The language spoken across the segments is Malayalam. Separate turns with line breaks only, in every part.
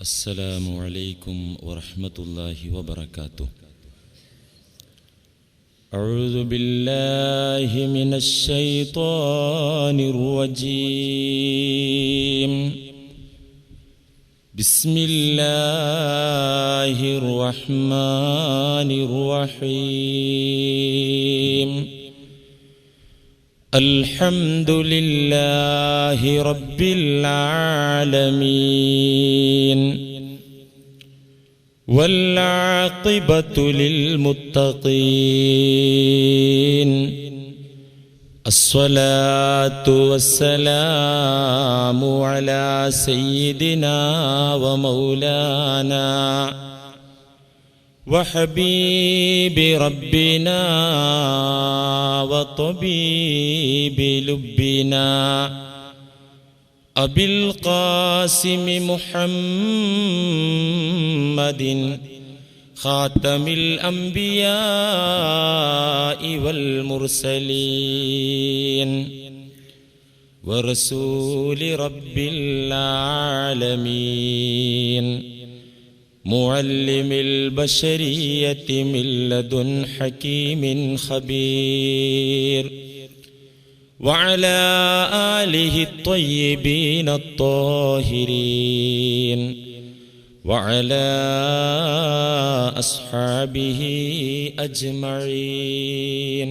السلام عليكم ورحمة الله وبركاته. أعوذ بالله من الشيطان الرجيم. بسم الله الرحمن الرحيم. الحمد لله رب العالمين والعاقبة للمتقين. الصلاة والسلام على سيدنا ومولانا وحبيب ربنا وطبيب لبنا أبي القاسم محمد خاتم الأنبياء والمرسلين ورسول رب العالمين معلم البشرية من لدن حكيم خبير وعلى آله الطيبين الطاهرين وعلى أصحابه أجمعين.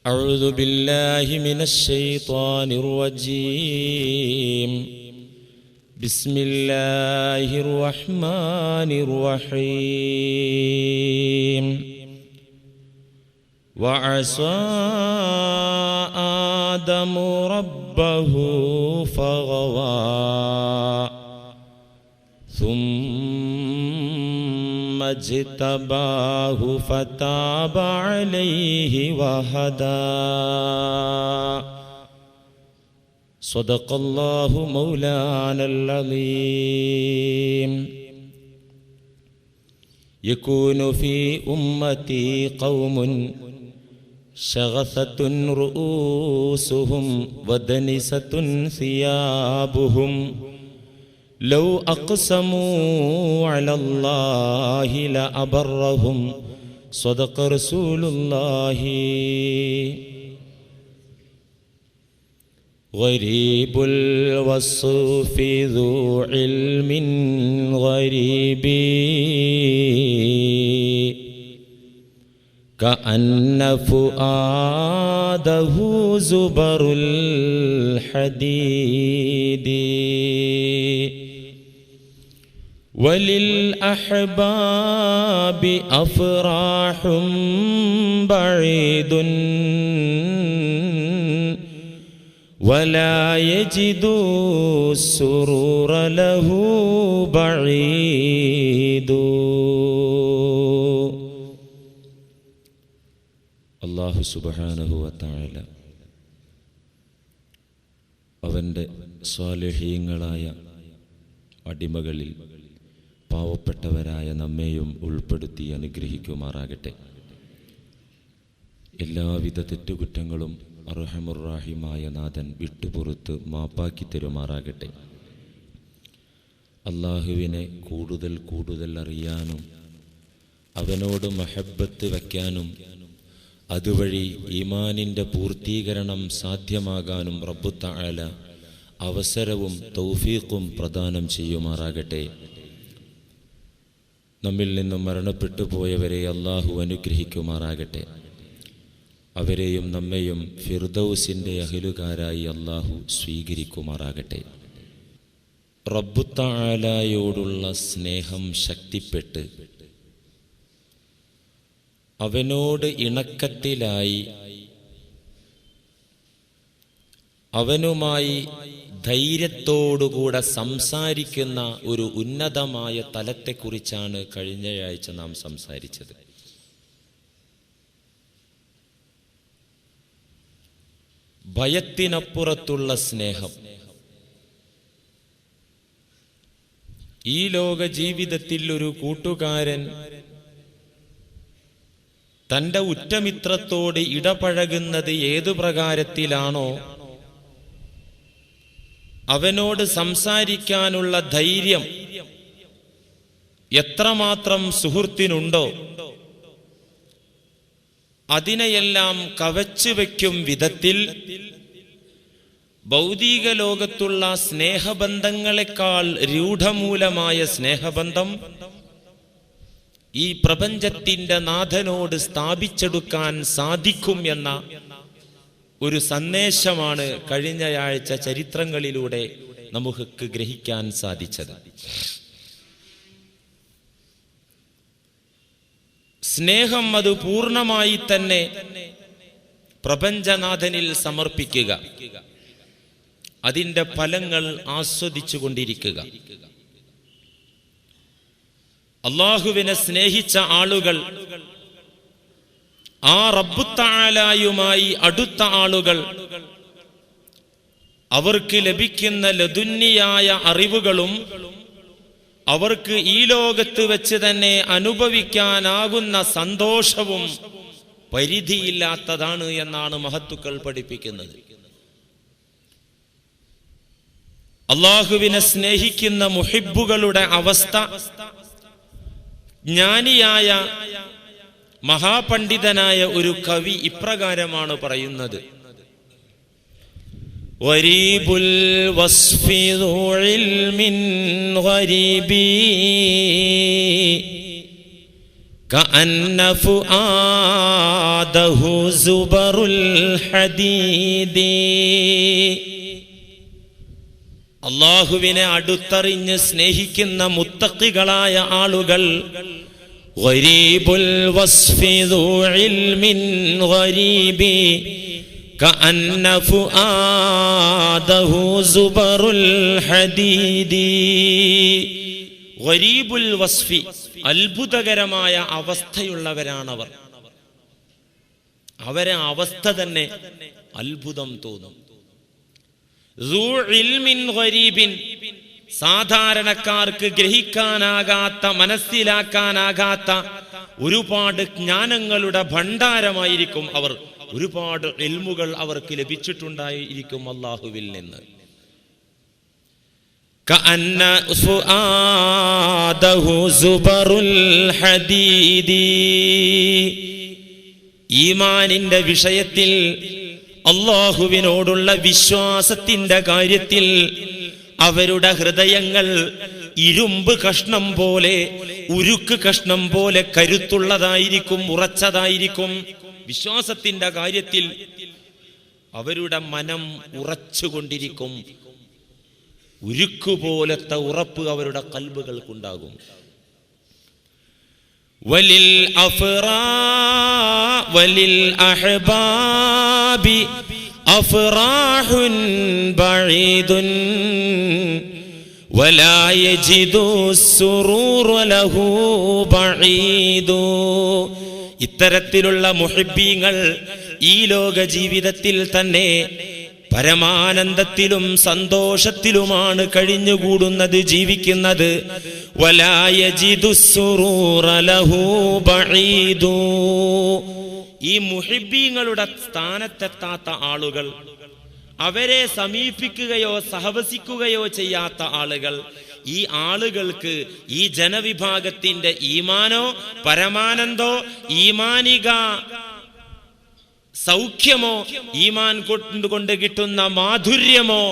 أعوذ بالله من الشيطان الرجيم. بسم الله الرحمن الرحيم. وعصى آدم ربه فغوى ثم اجتباه فتاب عليه وهدى. صدق الله مولانا العظيم. يكون في أمتي قوم شغثة رؤوسهم ودنسة ثيابهم لو أقسموا على الله لأبرهم. صدق رسول الله. غريب الوصف ذو علم غريب كأن فؤاده زبر الحديد. وللأحباب أفراح بعيد ولا يجد السرور له بعيد. അല്ലാഹു സുബ്ഹാനഹു വ തആല അവൻ്റെ സ്വാലിഹീങ്ങളായ അടിമകളിൽ പാവപ്പെട്ടവരായ നമ്മെയും ഉൾപ്പെടുത്തി അനുഗ്രഹിക്കുമാറാകട്ടെ. എല്ലാവിധ തെറ്റുകുറ്റങ്ങളും അർഹമുർറാഹിമായ നാഥൻ വിട്ടുപുറത്ത് മാപ്പാക്കി തരുമാറാകട്ടെ. അള്ളാഹുവിനെ കൂടുതൽ കൂടുതൽ അറിയാനും അവനോട് മഹബ്ബത്ത് വയ്ക്കാനും അതുവഴി ഈമാനിൻ്റെ പൂർത്തീകരണം സാധ്യമാകാനും റബ്ബു തആല അവസരവും തൗഫീഖും പ്രദാനം ചെയ്യുമാറാകട്ടെ. നമ്മിൽ നിന്നും മരണപ്പെട്ടു പോയവരെ അള്ളാഹു അനുഗ്രഹിക്കുമാറാകട്ടെ. അവരെയും നമ്മെയും ഫിർദൗസിൻ്റെ അഹ്ലുകാരായി അള്ളാഹു സ്വീകരിക്കുമാറാകട്ടെ. റബ്ബു തആലയോടുള്ള സ്നേഹം ശക്തിപ്പെട്ട് അവനോട് ഇണക്കത്തിലായി അവനുമായി ധൈര്യത്തോടുകൂടെ സംസാരിക്കുന്ന ഒരു ഉന്നതമായ തലത്തെക്കുറിച്ചാണ് കഴിഞ്ഞയാഴ്ച നാം സംസാരിച്ചത്. ഭയത്തിനപ്പുറത്തുള്ള സ്നേഹം. ഈ ലോക ജീവിതത്തിൽ ഒരു കൂട്ടുകാരൻ തൻ്റെ ഉറ്റമിത്രത്തോട് ഇടപഴകുന്നത് ഏതു പ്രകാരത്തിലാണോ അവനോട് സംസാരിക്കാനുള്ള ധൈര്യം എത്രമാത്രം സുഹൃത്തിനുണ്ടോ അതിനെയെല്ലാം കവച്ചു വയ്ക്കും വിധത്തിൽ ഭൗതിക ലോകത്തുള്ള സ്നേഹബന്ധങ്ങളെക്കാൾ രൂഢമൂലമായ സ്നേഹബന്ധം ഈ പ്രപഞ്ചത്തിന്റെ നാഥനോട് സ്ഥാപിച്ചെടുക്കാൻ സാധിക്കും എന്ന ഒരു സന്ദേശമാണ് കഴിഞ്ഞയാഴ്ച ചരിത്രങ്ങളിലൂടെ നമുക്ക് ഗ്രഹിക്കാൻ സാധിച്ചത്. സ്നേഹം അത് പൂർണ്ണമായി തന്നെ പ്രപഞ്ചനാഥനിൽ സമർപ്പിക്കുക, അതിന്റെ ഫലങ്ങൾ ആസ്വദിച്ചു കൊണ്ടിരിക്കുക. അല്ലാഹുവിനെ സ്നേഹിച്ച ആളുകൾ, ആ റബ്ബു തആലയുമായി അടുത്ത ആളുകൾ, അവർക്ക് ലഭിക്കുന്ന ലദുന്നിയായ അറിവുകളും അവർക്ക് ഈ ലോകത്ത് വെച്ച് തന്നെ അനുഭവിക്കാനാകുന്ന സന്തോഷവും പരിധിയില്ലാത്തതാണ് എന്നാണ് മഹത്തുക്കൾ പഠിപ്പിക്കുന്നത്. അല്ലാഹുവിനെ സ്നേഹിക്കുന്ന മുഹിബ്ബുകളുടെ അവസ്ഥ ജ്ഞാനിയായ മഹാപണ്ഡിതനായ ഒരു കവി ഇപ്രകാരമാണ് പറയുന്നത്: വരീബുൽ വസ്ഫി ദു ഇൽമിൻ ഗരീബി കഅന്ന ഫുആദഹു സുബറുൽ ഹദീദി. അല്ലാഹുവിനെ അടുത്തറിഞ്ഞ് സ്നേഹിക്കുന്ന മുത്തഖികളായ ആളുകൾ ഗരീബുൽ വസ്ഫി ദു ഇൽമിൻ ഗരീബി കഅന്ന ഫുആദഹു സുബറുൽ ഹദീദി. ഗരീബുൽ വസ്ഫി, അത്ഭുതകരമായ അവസ്ഥയുള്ളവരാണവർ. അവരെ അവസ്ഥ തന്നെ അത്ഭുതം തോന്നും. ദു ഇൽമിൻ ഗരീബിൻ, സാധാരണക്കാർക്ക് ഗ്രഹിക്കാനാകാത്ത, മനസ്സിലാക്കാനാകാത്ത ഒരുപാട് ജ്ഞാനങ്ങളുടെ ഭണ്ഡാരമായിരിക്കും അവർ. ഒരുപാട് ഇൽമുകൾ അവർക്ക് ലഭിച്ചിട്ടുണ്ടായിരിക്കും അല്ലാഹുവിൽ നിന്ന്. കഅന്ന ഫുആദഹു സുബറുൽ ഹദീദി. ഈമാനിന്റെ വിഷയത്തിൽ, അല്ലാഹുവിനോടുള്ള വിശ്വാസത്തിന്റെ കാര്യത്തിൽ അവരുടെ ഹൃദയങ്ങൾ ഇരുമ്പ് കഷ്ണം പോലെ, ഉരുക്ക് കഷ്ണം പോലെ കരുത്തുള്ളതായിരിക്കും, ഉറച്ചതായിരിക്കും. വിശ്വാസത്തിന്റെ കാര്യത്തിൽ അവരുടെ മനം ഉറച്ചുകൊണ്ടിരിക്കും. ഉരുക്കുപോലത്തെ ഉറപ്പ് അവരുടെ ഖൽബുകൾക്കുണ്ടാകും. വലിൽ അഹ്ബാബി അഫ്റാഹുൻ ബഈദുൻ വലാ യജിദു സുറൂറ ലഹു ബഈദു. ഇത്തരത്തിലുള്ള മുഹിബ്ബീങ്ങൾ ഈ ലോക ജീവിതത്തിൽ തന്നെ പരമാനന്ദത്തിലും സന്തോഷത്തിലുമാണ് കഴിഞ്ഞുകൂടുന്നത്, ജീവിക്കുന്നത്. വലാ യജിദു സുറൂറ ലഹു ബഈദു. ഈ മുഹിബ്ബീങ്ങളുടെ സ്ഥാനത്തെത്താത്ത ആളുകൾ, അവരെ സമീപിക്കുകയോ സഹവസിക്കുകയോ ചെയ്യാത്ത ആളുകൾ, ഈ ആളുകൾക്ക് ഈ ജനവിഭാഗത്തിന്റെ ഈമാനോ പരമാനന്ദോ ഈമാനിക സൗഖ്യമോ ഈമാൻ കൊണ്ട് കിട്ടുന്ന മാധുര്യമോ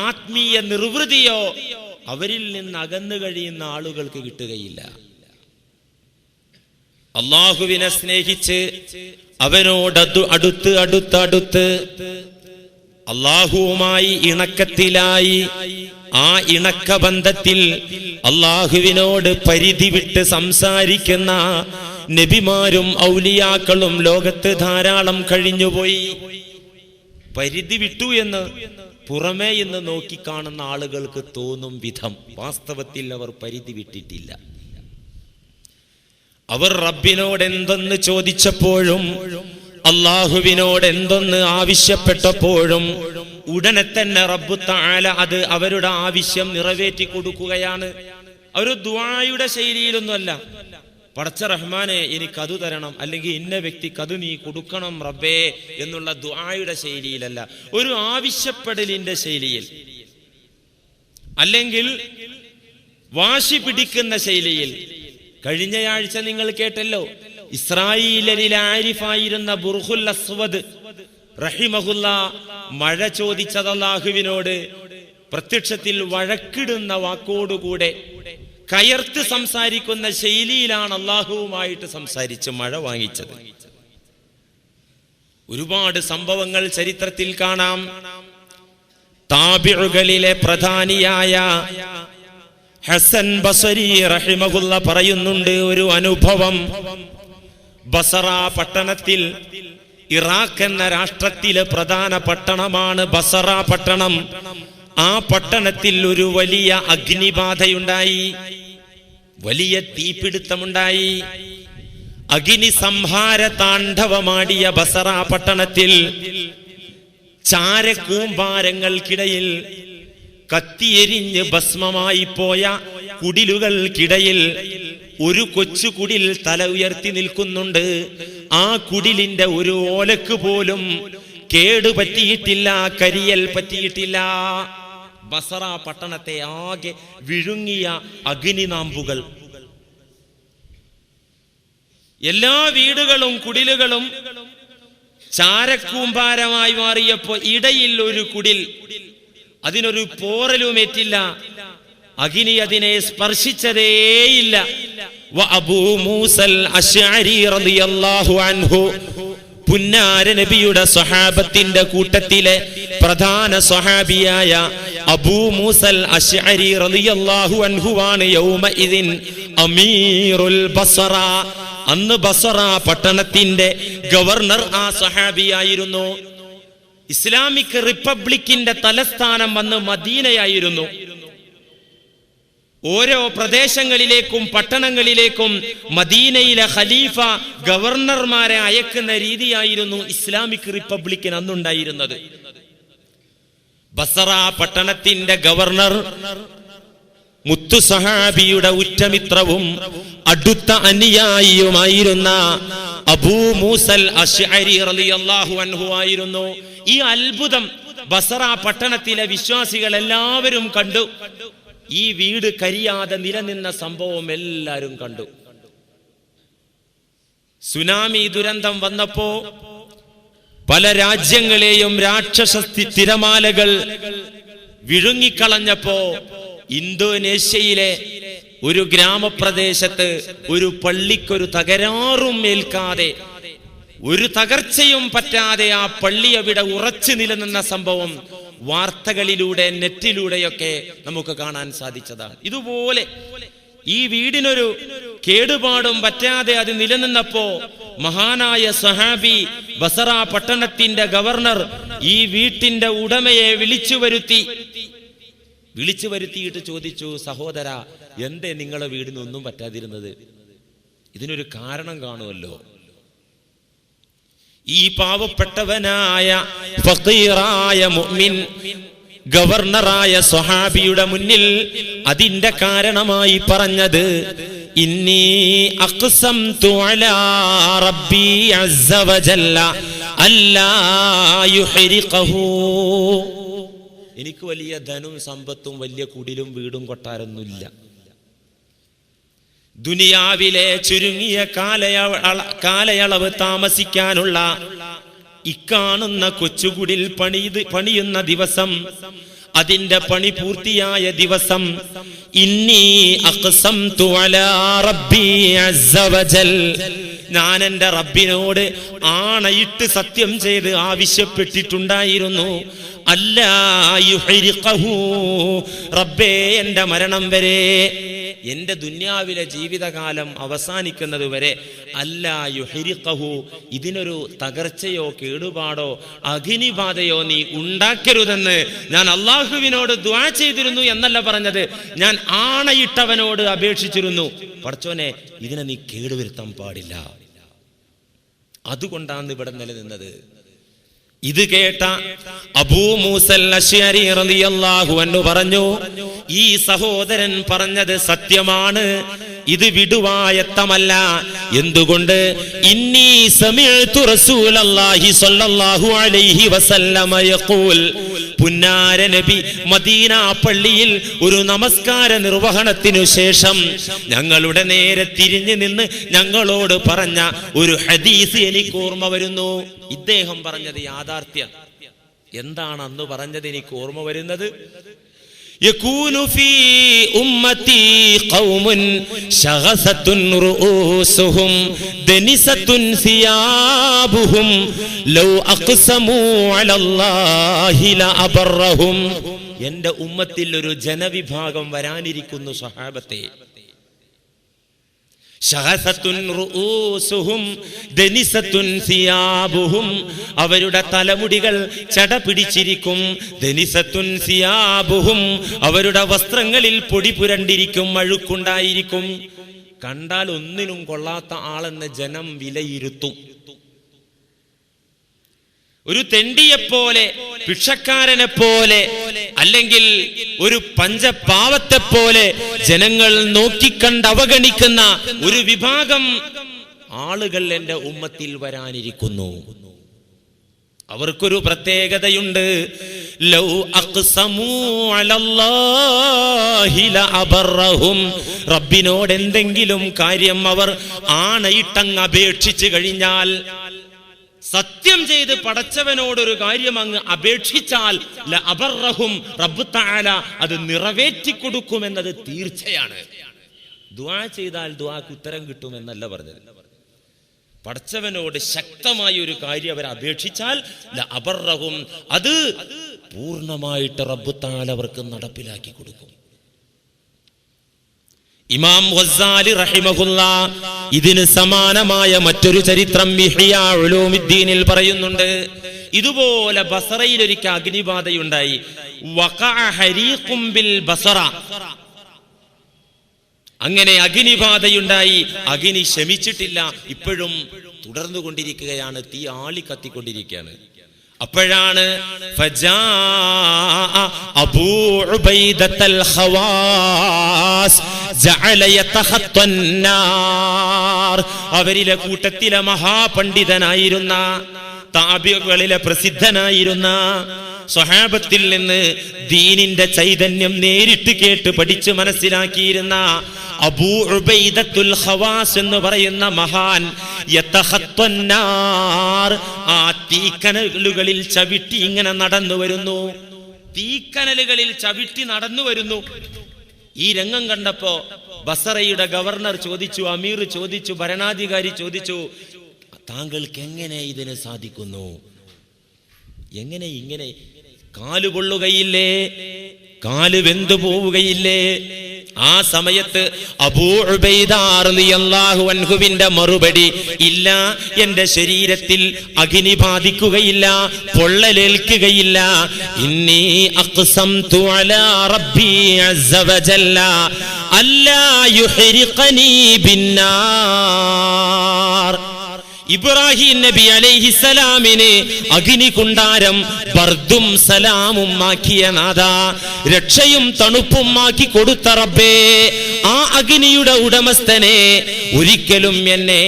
ആത്മീയ നിർവൃതിയോ അവരിൽ നിന്ന് അകന്നു കഴിയുന്ന ആളുകൾക്ക് കിട്ടുകയില്ല. അല്ലാഹുവിനെ സ്നേഹിച്ച് അവനോട് അടുത്ത് അല്ലാഹുവുമായി ഇണക്കത്തിലായി, ആ ഇണക്കബന്ധത്തിൽ അല്ലാഹുവിനോട് പരിധി വിട്ട് സംസാരിക്കുന്ന നബിമാരും ഔലിയാക്കളും ലോകത്ത് ധാരാളം കഴിഞ്ഞുപോയി. പരിധി വിട്ടു എന്ന് പുറമേ നിന്ന് നോക്കിക്കാണുന്ന ആളുകൾക്ക് തോന്നും വിധം വാസ്തവത്തിൽ അവർ പരിധി വിട്ടിട്ടില്ല. അവർ റബ്ബിനോട് എന്തൊന്ന് ചോദിച്ചപ്പോഴും അല്ലാഹുവിനോട് എന്തൊന്ന് ആവശ്യപ്പെട്ടപ്പോഴും ഉടനെ തന്നെ റബ്ബു തആല അത് അവരുടെ ആവശ്യം നിറവേറ്റി കൊടുക്കുകയാണ്. ഒരു ദുആയുടെ ശൈലിയിലൊന്നുമല്ല, പടച്ച റഹ്മാനെ എനിക്കതു തരണം, അല്ലെങ്കിൽ ഇന്ന വ്യക്തിക്കത് നീ കൊടുക്കണം റബ്ബേ എന്നുള്ള ദുആയുടെ ശൈലിയിലല്ല, ഒരു ആവശ്യപ്പെടലിന്റെ ശൈലിയിൽ. അല്ലെങ്കിൽ വാശി പിടിക്കുന്ന ശൈലിയിൽ. കഴിഞ്ഞയാഴ്ച നിങ്ങൾ കേട്ടല്ലോ, ഇസ്രായേലിലെ ആരിഫായിരുന്ന ബുർഹുൽ അസ്വദ് റഹിമഹുല്ല മഴ ചോദിച്ചത് അല്ലാഹുവിനോട് പ്രത്യക്ഷത്തിൽ വഴക്കിടുന്ന വാക്കോടുകൂടെ കയർത്ത് സംസാരിക്കുന്ന ശൈലിയിലാണ് അല്ലാഹുവുമായിട്ട് സംസാരിച്ച് മഴ വാങ്ങിച്ചത്. ഒരുപാട് സംഭവങ്ങൾ ചരിത്രത്തിൽ കാണാം. താബിഉകളിലെ പ്രധാനിയായ ഹസൻ ബസരി റഹിമഹുല്ല പറയുന്നുണ്ട് ഒരു അനുഭവം. ബസറ പട്ടണത്തിൽ, ഇറാഖ് എന്ന രാഷ്ട്രത്തിലെ പ്രധാന പട്ടണമാണ് ബസറ പട്ടണം. ആ പട്ടണത്തിൽ ഒരു വലിയ അഗ്നിബാധയുണ്ടായി, വലിയ തീപിടുത്തമുണ്ടായി. അഗ്നി സംഹാര താണ്ഡവമാടിയ ബസറ പട്ടണത്തിൽ ചാരക്കൂമ്പാരങ്ങൾക്കിടയിൽ, കത്തിയെരിഞ്ഞ് ഭസ്മമായി പോയ കുടിലുകൾക്കിടയിൽ ഒരു കൊച്ചു കുടിൽ തല ഉയർത്തി നിൽക്കുന്നുണ്ട്. ആ കുടിലിന്റെ ഒരു ഓലക്ക് പോലും കേടുപറ്റിയിട്ടില്ല, കരിയൽ പറ്റിയിട്ടില്ല. ബസറ പട്ടണത്തെ ആകെ വിഴുങ്ങിയ അഗ്നിനാമ്പുകൾ. എല്ലാ വീടുകളും കുടിലുകളും ചാരക്കൂമ്പാരമായി മാറിയപ്പോ ഇടയിൽ ഒരു കുടിൽ, അതിനൊരു പോറലുമേറ്റില്ല, അഗ്നി അതിനെ സ്പർശിച്ചതേയില്ല. അബൂ മൂസൽ അശ്അരി റളിയല്ലാഹു അൻഹു, പുന്നാര നബിയുടെ സ്വഹാബത്തിന്റെ കൂട്ടത്തിലെ പ്രധാന സ്വഹാബിയായ അബൂ മൂസൽ അശ്അരി റളിയല്ലാഹു അൻഹുവാണ് യൗമഇദിൻ അമീറുൽ ബസറ. അന്ന് ബസറ പട്ടണത്തിന്റെ ഗവർണർ ആ സ്വഹാബിയായിരുന്നു. ഇസ്ലാമിക് റിപ്പബ്ലിക്കിന്റെ തലസ്ഥാനം വന്ന് മദീനയായിരുന്നു. ഓരോ പ്രദേശങ്ങളിലേക്കും പട്ടണങ്ങളിലേക്കും മദീനയിലെ ഖലീഫ ഗവർണർമാരെ അയക്കുന്ന രീതിയായിരുന്നു ഇസ്ലാമിക് റിപ്പബ്ലിക്കിന് അന്നുണ്ടായിരുന്നത്. ബസറ പട്ടണത്തിന്റെ ഗവർണർ മുത്തു സഹാബിയുടെ ഉറ്റമിത്രവും അടുത്ത അനുയായിയുമായിരുന്ന അബൂ മൂസൽ അശ്അരി റളിയല്ലാഹു അൻഹു ആയിരുന്നു. ഈ അത്ഭുതം ബസറ പട്ടണത്തിലെ വിശ്വാസികൾ എല്ലാവരും കണ്ടു. ഈ വീട് കരിയാതെ നിലനിന്ന സംഭവം എല്ലാവരും കണ്ടു. സുനാമി ദുരന്തം വന്നപ്പോ പല രാജ്യങ്ങളെയും രാക്ഷസ തിരമാലകൾ വിഴുങ്ങിക്കളഞ്ഞപ്പോ ഇന്തോനേഷ്യയിലെ ഒരു ഗ്രാമപ്രദേശത്ത് ഒരു പള്ളിക്കൊരു തകരാറും ഏൽക്കാതെ, ഒരു തകർച്ചയും പറ്റാതെ ആ പള്ളി അവിടെ ഉറച്ചു നിലനിന്ന സംഭവം വാർത്തകളിലൂടെ നെറ്റിലൂടെയൊക്കെ നമുക്ക് കാണാൻ സാധിച്ചതാണ്. ഇതുപോലെ ഈ വീടിനൊരു കേടുപാടും പറ്റാതെ അത് നിലനിന്നപ്പോ മഹാനായ സഹാബി ബസറ പട്ടണത്തിന്റെ ഗവർണർ ഈ വീട്ടിന്റെ ഉടമയെ വിളിച്ചു വരുത്തിയിട്ട് ചോദിച്ചു, സഹോദര, എന്തേ നിങ്ങളെ വീടിനൊന്നും പറ്റാതിരുന്നത്? ഇതിനൊരു കാരണം കാണുമല്ലോ. ഈ പാവപ്പെട്ടവനായ ഫഖീറായ മുഅ്മിൻ ഗവർണറായ സ്വഹാബിയുടെ മുന്നിൽ അതിന്റെ കാരണമായി പറഞ്ഞത്, ഇന്നി അഖ്സംതു അലാ റബ്ബി അസ്സ വജല്ല അല്ലാ യുഹ്രിഖഹു. എനിക്ക് വലിയ ധനും സമ്പത്തും വലിയ കുടിലും വീടും കൊട്ടാരൊന്നുമില്ല. ദുനിയാവിലെ ചുരുങ്ങിയ കാലയളവ് താമസിക്കാനുള്ള ഇക്കാണുന്ന കൊച്ചുകുടിൽ പണിയുന്ന ദിവസം, അതിന്റെ പണി പൂർത്തിയായ ദിവസം, ഇന്നി അഖ്സംതു അലാ റബ്ബി അസ്സ വജൽ, ഞാൻ എന്റെ റബ്ബിനോട് ആണയിട്ട് സത്യം ചെയ്ത് ആവശ്യപ്പെട്ടിട്ടുണ്ടായിരുന്നു, അല്ലാ യുഹ്രിഖഹു, റബ്ബേ എന്റെ മരണം വരെ, എന്റെ ദുന്യാവിലെ ജീവിതകാലം അവസാനിക്കുന്നത് വരെ അല്ലാ യുഹ്രിഖഹു, ഇതിനൊരു തകർച്ചയോ കേടുപാടോ അഗ്നിബാധയോ നീ ഉണ്ടാക്കരുതെന്ന് ഞാൻ അള്ളാഹുവിനോട് ദുആ ചെയ്തിരുന്നു എന്നല്ല പറഞ്ഞത്, ഞാൻ ആണയിട്ടവനോട് അപേക്ഷിച്ചിരുന്നു, പടച്ചോനെ ഇതിനെ നീ കേടുവരുത്താൻ പാടില്ല. അതുകൊണ്ടാണ് ഇവിടെ നിലനിന്നത്. ഇത് കേട്ട അബൂ മൂസൽ അശ്അരി റളിയല്ലാഹു അൻഹു പറഞ്ഞു, ഈ സഹോദരൻ പറഞ്ഞത് സത്യമാണ്. ഇത് വിടുവായത്തമല്ല. എന്തുകൊണ്ട്? ഇന്നി സമിഅ്തു റസൂലല്ലാഹി സ്വല്ലല്ലാഹു അലൈഹി വസല്ലമ യഖൂൽ, പുന്നാര നബി മദീന പള്ളിയിൽ ഒരു നമസ്കാര നിർവഹണത്തിനു ശേഷം ഞങ്ങളുടെ നേരെ തിരിഞ്ഞു നിന്ന് ഞങ്ങളോട് പറഞ്ഞ ഒരു ഹദീസ് എനിക്ക് ഓർമ്മ വരുന്നു. ഇദ്ദേഹം പറഞ്ഞത് യാഥാർത്ഥ്യം. എന്താണ് അന്ന് പറഞ്ഞത് എനിക്ക് ഓർമ്മ വരുന്നത്? യകൂനു ഫീ ഉമ്മത്തി ഖൗമുൻ ശഗസത്തുൻ റൂസുഹും ദനിസത്തുൻ സിയാബുഹും ലൗ അഖ്സമൂ അലല്ലാഹി ലഅബറഹും. എൻ്റെ ഉമ്മത്തിൽ ഒരു ജനവിഭാഗം വരാനിരിക്കുന്നു സഹാബത്തെ. ശഗസത്തുൻ റൂസുഹും ദനിസത്തുൻ സിയാബുഹും, അവരുടെ തലമുടികൾ ചട പിടിച്ചിരിക്കും. ദനിസത്തുൻ സിയാബുഹും, അവരുടെ വസ്ത്രങ്ങളിൽ പൊടി പുരണ്ടിരിക്കും, അഴുക്കുണ്ടായിരിക്കും. കണ്ടാൽ ഒന്നിനും കൊള്ളാത്ത ആളെന്ന് ജനം വിലയിരുത്തും. ഒരു തെണ്ടിയെപ്പോലെ, ഭിക്ഷക്കാരനെ പോലെ, അല്ലെങ്കിൽ ഒരു പഞ്ചപാവത്തെ പോലെ ജനങ്ങൾ നോക്കിക്കണ്ട് അവഗണിക്കുന്ന ഒരു വിഭാഗം ആളുകൾ എൻ്റെ ഉമ്മത്തിൽ വരാനിരിക്കുന്നു. അവർക്കൊരു പ്രത്യേകതയുണ്ട്. ലൗ അഖ്സമൂ അലല്ലാഹി ലഅബറഹും, റബ്ബിനോട് എന്തെങ്കിലും കാര്യം അവർ ആണയിട്ടങ്ങ് അപേക്ഷിച്ചു കഴിഞ്ഞാൽ, സത്യം ചെയ്ത് പടച്ചവനോടൊരു കാര്യം അങ്ങ് അപേക്ഷിച്ചാൽ ലഅബറഹും, റബ്ബ് തആല അത് നിറവേറ്റി കൊടുക്കുമെന്നത് തീർച്ചയാണ്. ദുആ ചെയ്താൽ ദുആക്ക് ഉത്തരം കിട്ടുമെന്നല്ല പറഞ്ഞത്. പടച്ചവനോട് ശക്തമായ ഒരു കാര്യം അവർ അപേക്ഷിച്ചാൽ ലഅബറഹും, അത് പൂർണ്ണമായിട്ട് റബ്ബ് തആല അവർക്ക് നടപ്പിലാക്കി കൊടുക്കും. ഇമാം ഗസ്സാലി റഹിമഹുല്ലാ ഇതിന് സമാനമായ മറ്റൊരു ചരിത്രം ഇഹ്യാ ഉലൂമുദ്ദീനിൽ പറയുന്നുണ്ട്. ഇതുപോലെ ബസറയിൽ ഒരിക്കൽ അഗ്നിബാധയുണ്ടായി. വഖഅ ഹരീഖും ബിൽ ബസറ, അങ്ങനെ അഗ്നിബാധയുണ്ടായി. അഗ്നി ശമിച്ചിട്ടില്ല, ഇപ്പോഴും തുടർന്നു കൊണ്ടിരിക്കുകയാണ്, തീ ആളി കത്തിക്കൊണ്ടിരിക്കുകയാണ്. അപ്പോഴാണ് അബൂ ഉബൈദത്തുൽ ഖവാസ് ജഅല യതഖത്തന്നാർ, അവരിലെ കൂട്ടത്തിലെ മഹാപണ്ഡിതനായിരുന്ന, താബികളിലെ പ്രസിദ്ധനായിരുന്ന, സ്വഹാബത്തിൽ നിന്ന് ദീനിന്റെ ചൈതന്യം നേരിട്ട് കേട്ട് പഠിച്ച് മനസ്സിലാക്കിയിരുന്ന അബൂ ഉബൈദത്തുൽ ഖവാസ് എന്ന് പറയുന്ന മഹാൻ യതഖത്തന്നാർ, ആ തീക്കനലുകളിൽ ചവിട്ടി ഇങ്ങനെ നടന്നു വരുന്നു. തീക്കനലുകളിൽ ചവിട്ടി നടന്നു വരുന്നു. ഈ രംഗം കണ്ടപ്പോ ബസറയുടെ ഗവർണർ ചോദിച്ചു, അമീർ ചോദിച്ചു, ഭരണാധികാരി ചോദിച്ചു, താങ്കൾക്ക് എങ്ങനെ ഇതിന് സാധിക്കുന്നു? എങ്ങനെ ഇങ്ങനെ? കാല് പൊള്ളുകയില്ലേ? കാല് വെന്തു പോവുകയില്ലേ? ആ സമയത്ത് അബൂ ഉബൈദ റളിയല്ലാഹു അൻഹുവിന്റെ മറുപടി, ഇല്ല, എന്റെ ശരീരത്തിൽ അഗ്നി ബാധിക്കുകയില്ല, പൊള്ളലേൽക്കുകയില്ല. ഇന്നി അഖ്സംതു അലാ റബ്ബി അസ്സ വജല്ല അല്ലാ യുഹ്രിഖനി ബിന്നാർ. ഇബ്രാഹിം നബി അലൈഹിസ്സലാമിന് അഗ്നികുണ്ടാരം ബർദും സലാമും ആക്കിയ നാഥ, രക്ഷയും തണുപ്പും ആക്കി കൊടുത്ത റബ്ബേ, ആ അഗ്നിയുടെ ഉടമസ്ഥനെ ഒരിക്കലും എന്നെ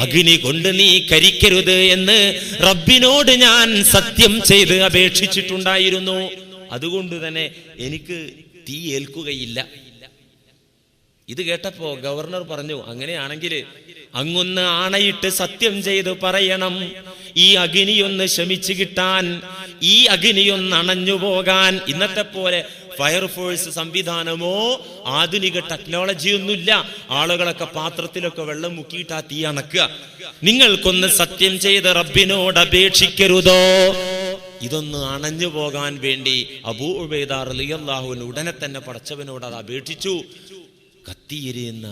അഗ്നി കൊണ്ട് നീ കരിക്കരുത് എന്ന് റബ്ബിനോട് ഞാൻ സത്യം ചെയ്ത് അപേക്ഷിച്ചിട്ടുണ്ടായിരുന്നു. അതുകൊണ്ട് തന്നെ എനിക്ക് തീ ഏൽക്കുകയില്ല. ഇത് കേട്ടപ്പോ ഗവർണർ പറഞ്ഞു, അങ്ങനെയാണെങ്കിൽ അങ്ങൊന്ന് ആണയിട്ട് സത്യം ചെയ്ത് പറയണം, ഈ അഗ്നിയൊന്ന് ശമിച്ചു കിട്ടാൻ, ഈ അഗ്നിയൊന്ന് അണഞ്ഞു പോകാൻ. ഇന്നത്തെ പോലെ ഫയർഫോഴ്സ് സംവിധാനമോ ആധുനിക ടെക്നോളജിയൊന്നുമില്ല. ആളുകളൊക്കെ പാത്രത്തിലൊക്കെ വെള്ളം മുക്കിയിട്ട് ആ തീ അണക്കുക. നിങ്ങൾക്കൊന്ന് സത്യം ചെയ്ത് റബ്ബിനോട് അപേക്ഷിക്കരുതോ? ഇതൊന്ന് അണഞ്ഞു പോകാൻ വേണ്ടി അബൂ ഉബൈദ റളിയല്ലാഹു അൻഹു ഉടനെ തന്നെ പടച്ചവനോട് അത് അപേക്ഷിച്ചു. കത്തിയെരിയുന്ന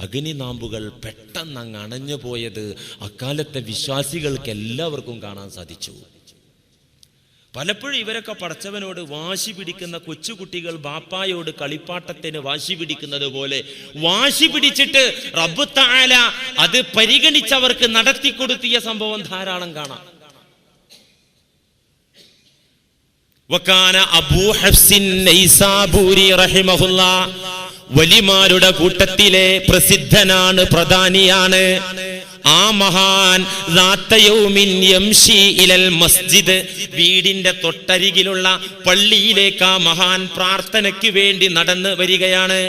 അഗ്നി നാമ്പുകൾ പെട്ടെന്ന് അങ്ങ് അണഞ്ഞു പോയത് അക്കാലത്തെ വിശ്വാസികൾക്ക് എല്ലാവർക്കും കാണാൻ സാധിച്ചു. പലപ്പോഴും ഇവരൊക്കെ പടച്ചവനോട് വാശി പിടിക്കുന്ന കൊച്ചുകുട്ടികൾ ബാപ്പായോട് കളിപ്പാട്ടത്തിന് വാശി പിടിക്കുന്നത് പോലെ വാശി പിടിച്ചിട്ട് റബ്ബ് തആല അത് പരിഗണിച്ചവർക്ക് നടത്തിക്കൊടുത്തിയ സംഭവം ധാരാളം കാണാം. വകാന അബൂ ഹഫ്സിൻ നൈസാബൂരി റഹിമഹുല്ലാ വലിമാരുടെ കൂട്ടത്തിലെ പ്രസിദ്ധനാണ്, പ്രധാനിയാണ്. ആ മഹാൻ യൗമിൻ യംശി ഇലൽ മസ്ജിദ്, വീടിന്റെ തൊട്ടരികിലുള്ള പള്ളിയിലേക്ക് ആ മഹാൻ പ്രാർത്ഥനയ്ക്ക് വേണ്ടി നടന്നു വരികയാണ്.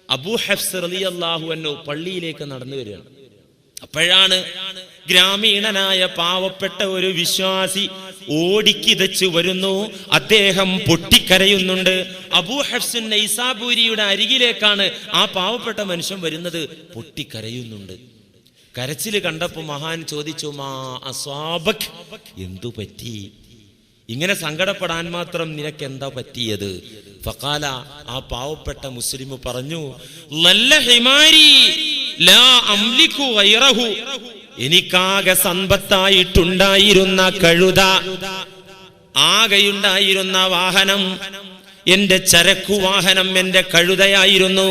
അബൂ ഹഫ്സ് റളിയല്ലാഹു അൻഹു പള്ളിയിലേക്ക് നടന്നു വരികയാണ്. അപ്പോഴാണ് ഗ്രാമീണനായ പാവപ്പെട്ട ഒരു വിശ്വാസി ഓടിക്കിതച്ചു വരുന്നു. അദ്ദേഹം പൊട്ടിക്കരയുന്നുണ്ട്. അബൂ ഹഫ്സ് നൈസാബൂരിയുടെ അരികിലേക്കാണ് ആ പാവപ്പെട്ട മനുഷ്യൻ വരുന്നത്. പൊട്ടിക്കരയുന്നുണ്ട്. കരച്ചില് കണ്ടപ്പോ മഹാൻ ചോദിച്ചു, മാ അസ്വാബക്, എന്തു പറ്റി? ഇങ്ങനെ സങ്കടപ്പെടാൻ മാത്രം നിനക്ക് എന്താ പറ്റിയത്? ഫഖാല, ആ പാവപ്പെട്ട മുസ്ലിം പറഞ്ഞു, ലല്ല ഹിമാരി ലാ അംലികു ഗൈറഹു, എനിക്കാകെ സമ്പത്തായിട്ടുണ്ടായിരുന്ന കഴുത, ആകെയുണ്ടായിരുന്ന വാഹനം, എന്റെ ചരക്കു വാഹനം എന്റെ കഴുതയായിരുന്നു.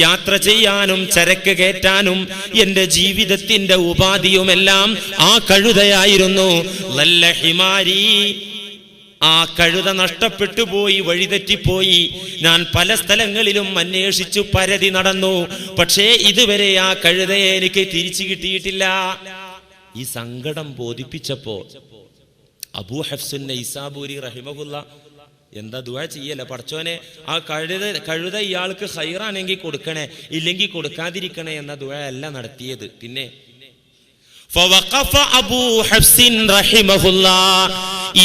യാത്ര ചെയ്യാനും ചരക്ക് കയറ്റാനും എന്റെ ജീവിതത്തിന്റെ ഉപാധിയുമെല്ലാം ആ കഴുതയായിരുന്നു. ലല്ല ഹിമാരി, ആ കഴുത നഷ്ടപ്പെട്ടു പോയി, വഴിതെറ്റിപ്പോയി. ഞാൻ പല സ്ഥലങ്ങളിലും അന്വേഷിച്ചു പരതി നടന്നു, പക്ഷേ ഇതുവരെ ആ കഴുതയെ എനിക്ക് തിരിച്ചു കിട്ടിയിട്ടില്ല. ഈ സങ്കടം ബോധിപ്പിച്ചപ്പോ അബൂ ഹഫ്സ് നൈസാബൂരി റഹിമഹുല്ല എന്താ ദുആ ചെയ്യല, പടച്ചോനെ ആ കഴുത ഇയാൾക്ക് ഖൈറാണെങ്കിൽ കൊടുക്കണേ, ഇല്ലെങ്കിൽ കൊടുക്കാതിരിക്കണേ എന്ന ദുആ അല്ല നടത്തിയത്. പിന്നെ ഫവഖഫ അബൂ ഹഫ്സിൻ റഹിമഹുല്ലാ,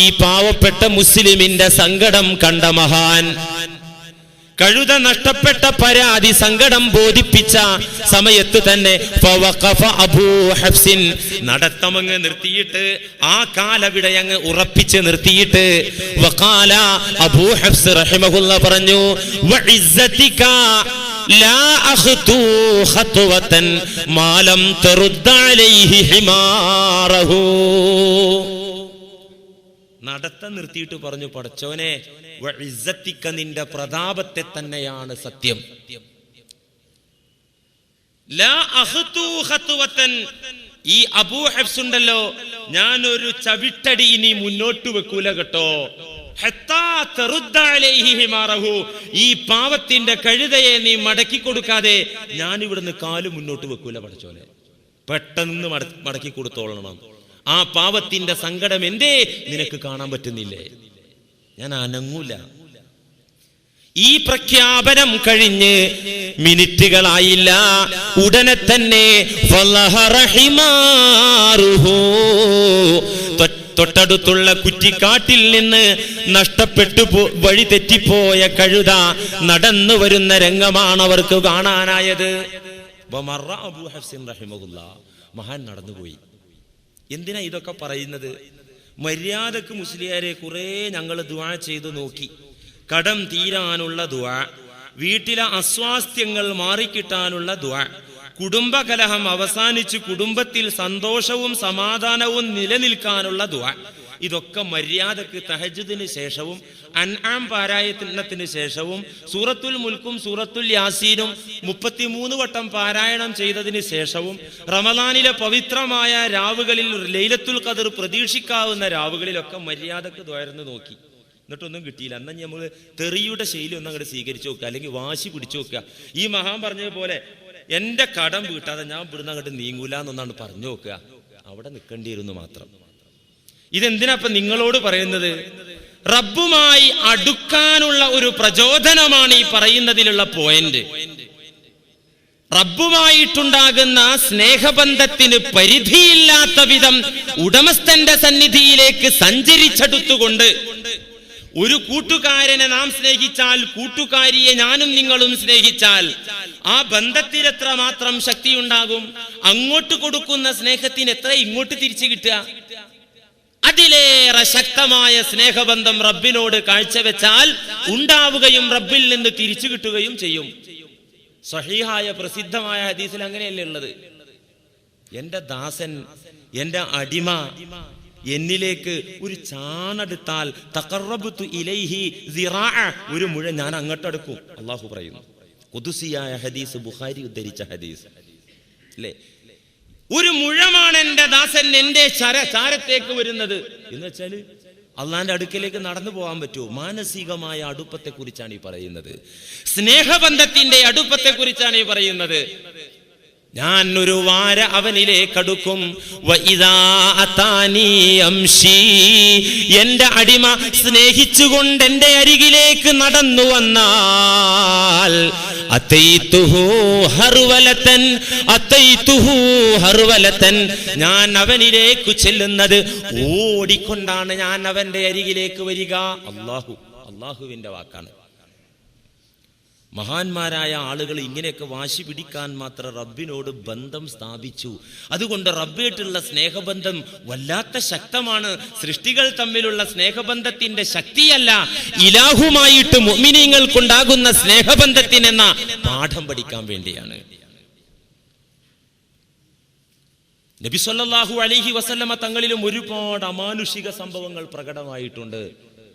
ഈ പാവപ്പെട്ട മുസ്ലിമിന്റെ സങ്കടം കണ്ട മഹാൻ, കഴുത നഷ്ടപ്പെട്ട പരാതി സങ്കടം ബോധിപ്പിച്ച സമയത്ത് തന്നെ ഫവഖഫ അബൂ ഹഫ്സിൻ, നടത്തമങ്ങ് നിർത്തിയിട്ട്, ആ കാലവിടയങ്ങ് ഉറപ്പിച്ച് നിർത്തിയിട്ട്, വഖാല, അബൂ ഹഫ്സ് റഹിമഹുല്ലാ പറഞ്ഞു, വഇസ്സതിക ലാ അഖ്തു ഖത്വതൻ മാ ലം തറുദ്ദ അലൈഹി ഹിമാറഹു. നടത്തം നിർത്തിയിട്ട് പറഞ്ഞു, പടച്ചോനെ, വഇസ്സതിക, നിന്റെ പ്രതാപത്തെ തന്നെയാണ് സത്യം, ലാ അഖ്തു ഖത്വതൻ, ഈ അബൂ ഹഫ്സ് ഉണ്ടല്ലോ, ഞാനൊരു ചവിട്ടടി ഇനി മുന്നോട്ട് വെക്കൂല കേട്ടോ, ഹത്താ തറുദ്ദ അലൈഹി ഹിമാറഹു, ഈ പാവത്തിന്റെ കഴുതയെ നീ മടക്കി കൊടുക്കാതെ ഞാൻ ഇവിടുന്ന് കാല് മുന്നോട്ട് വെക്കൂല പടച്ചോനെ, പെട്ടെന്ന് മടക്കി കൊടുത്തോളണം. ആ പാവത്തിന്റെ സങ്കടം എന്തേ നിനക്ക് കാണാൻ പറ്റുന്നില്ലേ? ഞാൻ അനങ്ങൂല. ഈ പ്രഖ്യാപനം കഴിഞ്ഞ് മിനിറ്റുകളായില്ല, ഉടനെ തന്നെ തൊട്ടടുത്തുള്ള കുറ്റിക്കാട്ടിൽ നിന്ന് നഷ്ടപ്പെട്ടു വഴി തെറ്റിപ്പോയ കഴുത നടന്നു വരുന്ന രംഗമാണ് അവർക്ക് കാണാനായത്. അബൂ ഹഫ്സിൻ റഹിമഹുല്ലാ, മഹാൻ നടന്നുപോയി. എന്തിനാ ഇതൊക്കെ പറയുന്നത്? മര്യാദക്ക് മുസ്ലിയാരെ കുറെ ഞങ്ങൾ ദുആ ചെയ്തു നോക്കി. കടം തീരാനുള്ള ദുആ, വീട്ടിലെ അസ്വാസ്ഥ്യങ്ങൾ മാറിക്കിട്ടാനുള്ള ദുആ, കുടുംബകലഹം അവസാനിച്ച് കുടുംബത്തിൽ സന്തോഷവും സമാധാനവും നിലനിൽക്കാനുള്ള ദുആ, ഇതൊക്കെ മര്യാദക്ക് തഹജ്ജുദിന് ശേഷവും അൻആം പാരായണത്തിന് ശേഷവും സൂറത്തുൽ മുൽക്കും സൂറത്തുൽ യാസീനും 33 വട്ടം പാരായണം ചെയ്തതിന് ശേഷവും റമദാനിലെ പവിത്രമായ രാവുകളിൽ ലൈലത്തുൽ ഖദർ പ്രതീക്ഷിക്കാവുന്ന രാവുകളിലൊക്കെ മര്യാദക്ക് ദ്വാരന്ന് നോക്കി. എന്നിട്ടൊന്നും കിട്ടിയില്ല. എന്നാൽ നമ്മൾ തെറിയുടെ ശൈലി ഒന്നും അങ്ങോട്ട് സ്വീകരിച്ചു നോക്കുക, അല്ലെങ്കിൽ വാശി പിടിച്ചു നോക്കുക. ഈ മഹാൻ പറഞ്ഞതുപോലെ എന്റെ കടം വീട്ടാതെ ഞാൻ ഇവിടുന്ന് അങ്ങോട്ട് നീങ്ങൂല എന്നൊന്നാണ് പറഞ്ഞു നോക്കുക. അവിടെ നിൽക്കേണ്ടിയിരുന്നു മാത്രം. ഇതെന്തിനാ നിങ്ങളോട് പറയുന്നത്? റബ്ബുമായി അടുക്കാനുള്ള ഒരു പ്രചോദനമാണ് ഈ പറയുന്നതിലുള്ള പോയിന്റ്. റബ്ബുമായിട്ടുണ്ടാകുന്ന സ്നേഹബന്ധത്തിന് പരിധിയില്ലാത്ത വിധം ഉടമസ്ഥന്റെ സന്നിധിയിലേക്ക് സഞ്ചരിച്ചെടുത്തുകൊണ്ട്, ഒരു കൂട്ടുകാരനെ നാം സ്നേഹിച്ചാൽ, കൂട്ടുകാരിയെ ഞാനും നിങ്ങളും സ്നേഹിച്ചാൽ, ആ ബന്ധത്തിൽ എത്ര മാത്രം ശക്തി ഉണ്ടാകും? അങ്ങോട്ട് കൊടുക്കുന്ന സ്നേഹത്തിന് എത്ര ഇങ്ങോട്ട് തിരിച്ചു കിട്ടുക? അതിലേറെ ശക്തമായ സ്നേഹബന്ധം റബ്ബിനോട് കാഴ്ചവെച്ചാൽ ഉണ്ടാവുകയും റബ്ബിൽ നിന്ന് തിരിച്ചു കിട്ടുകയും ചെയ്യും. സ്വഹീഹായ പ്രസിദ്ധമായ ഹദീസിൽ അങ്ങനെയല്ലേ ഉള്ളത്? എന്റെ ദാസൻ, എന്റെ അടിമ എന്നിലേക്ക് ഒരു ചാണെടുത്താൽ തഖറബ്തു ഇലൈഹി സിറാഅ, ഒരു മുഴ ഞാൻ അങ്ങോട്ടെടുക്കും. അല്ലാഹു പറയുന്നു. ഖുദ്സിയായ ഹദീസ്, ബുഖാരി ഉദ്ധരിച്ച ഹദീസ് അല്ലേ? ഒരു മുഴമാണ് എന്റെ ദാസൻ എന്റെ ചാരത്തേക്ക് വരുന്നത് എന്ന് വെച്ചാല് അള്ളാന്റെ അടുക്കലേക്ക് നടന്നു പോകാൻ പറ്റുമോ? മാനസികമായ അടുപ്പത്തെ കുറിച്ചാണ് ഈ പറയുന്നത്. സ്നേഹബന്ധത്തിന്റെ അടുപ്പത്തെ കുറിച്ചാണ് ഈ പറയുന്നത്. ഞാൻ ഒരു വാര അവനിലേക്ക് അടുക്കും. എന്റെ അടിമ സ്നേഹിച്ചുകൊണ്ട് എന്റെ അരികിലേക്ക് നടന്നു വന്നാൽ ഞാൻ അവനിലേക്ക് ചെല്ലുന്നത് ഓടിക്കൊണ്ടാണ് ഞാൻ അവന്റെ അരികിലേക്ക് വരിക. അള്ളാഹുവിന്റെ വാക്കാണ്. മഹാന്മാരായ ആളുകൾ ഇങ്ങനെയൊക്കെ വാശി പിടിക്കാൻ മാത്രം റബ്ബിനോട് ബന്ധം സ്ഥാപിച്ചു. അതുകൊണ്ട് റബ്ബായിട്ടുള്ള സ്നേഹബന്ധം വല്ലാത്ത ശക്തമാണ്. സൃഷ്ടികൾ തമ്മിലുള്ള സ്നേഹബന്ധത്തിന്റെ ശക്തിയല്ല, ഇലാഹുമായിട്ട് മുഅ്മിനീങ്ങൾക്കുണ്ടാകുന്ന സ്നേഹബന്ധത്തിനെന്ന പാഠം പഠിക്കാൻ വേണ്ടിയാണ്. നബി സല്ലല്ലാഹു അലൈഹി വസല്ലമ തങ്ങളിലും ഒരുപാട് അമാനുഷിക സംഭവങ്ങൾ പ്രകടമായിട്ടുണ്ട്.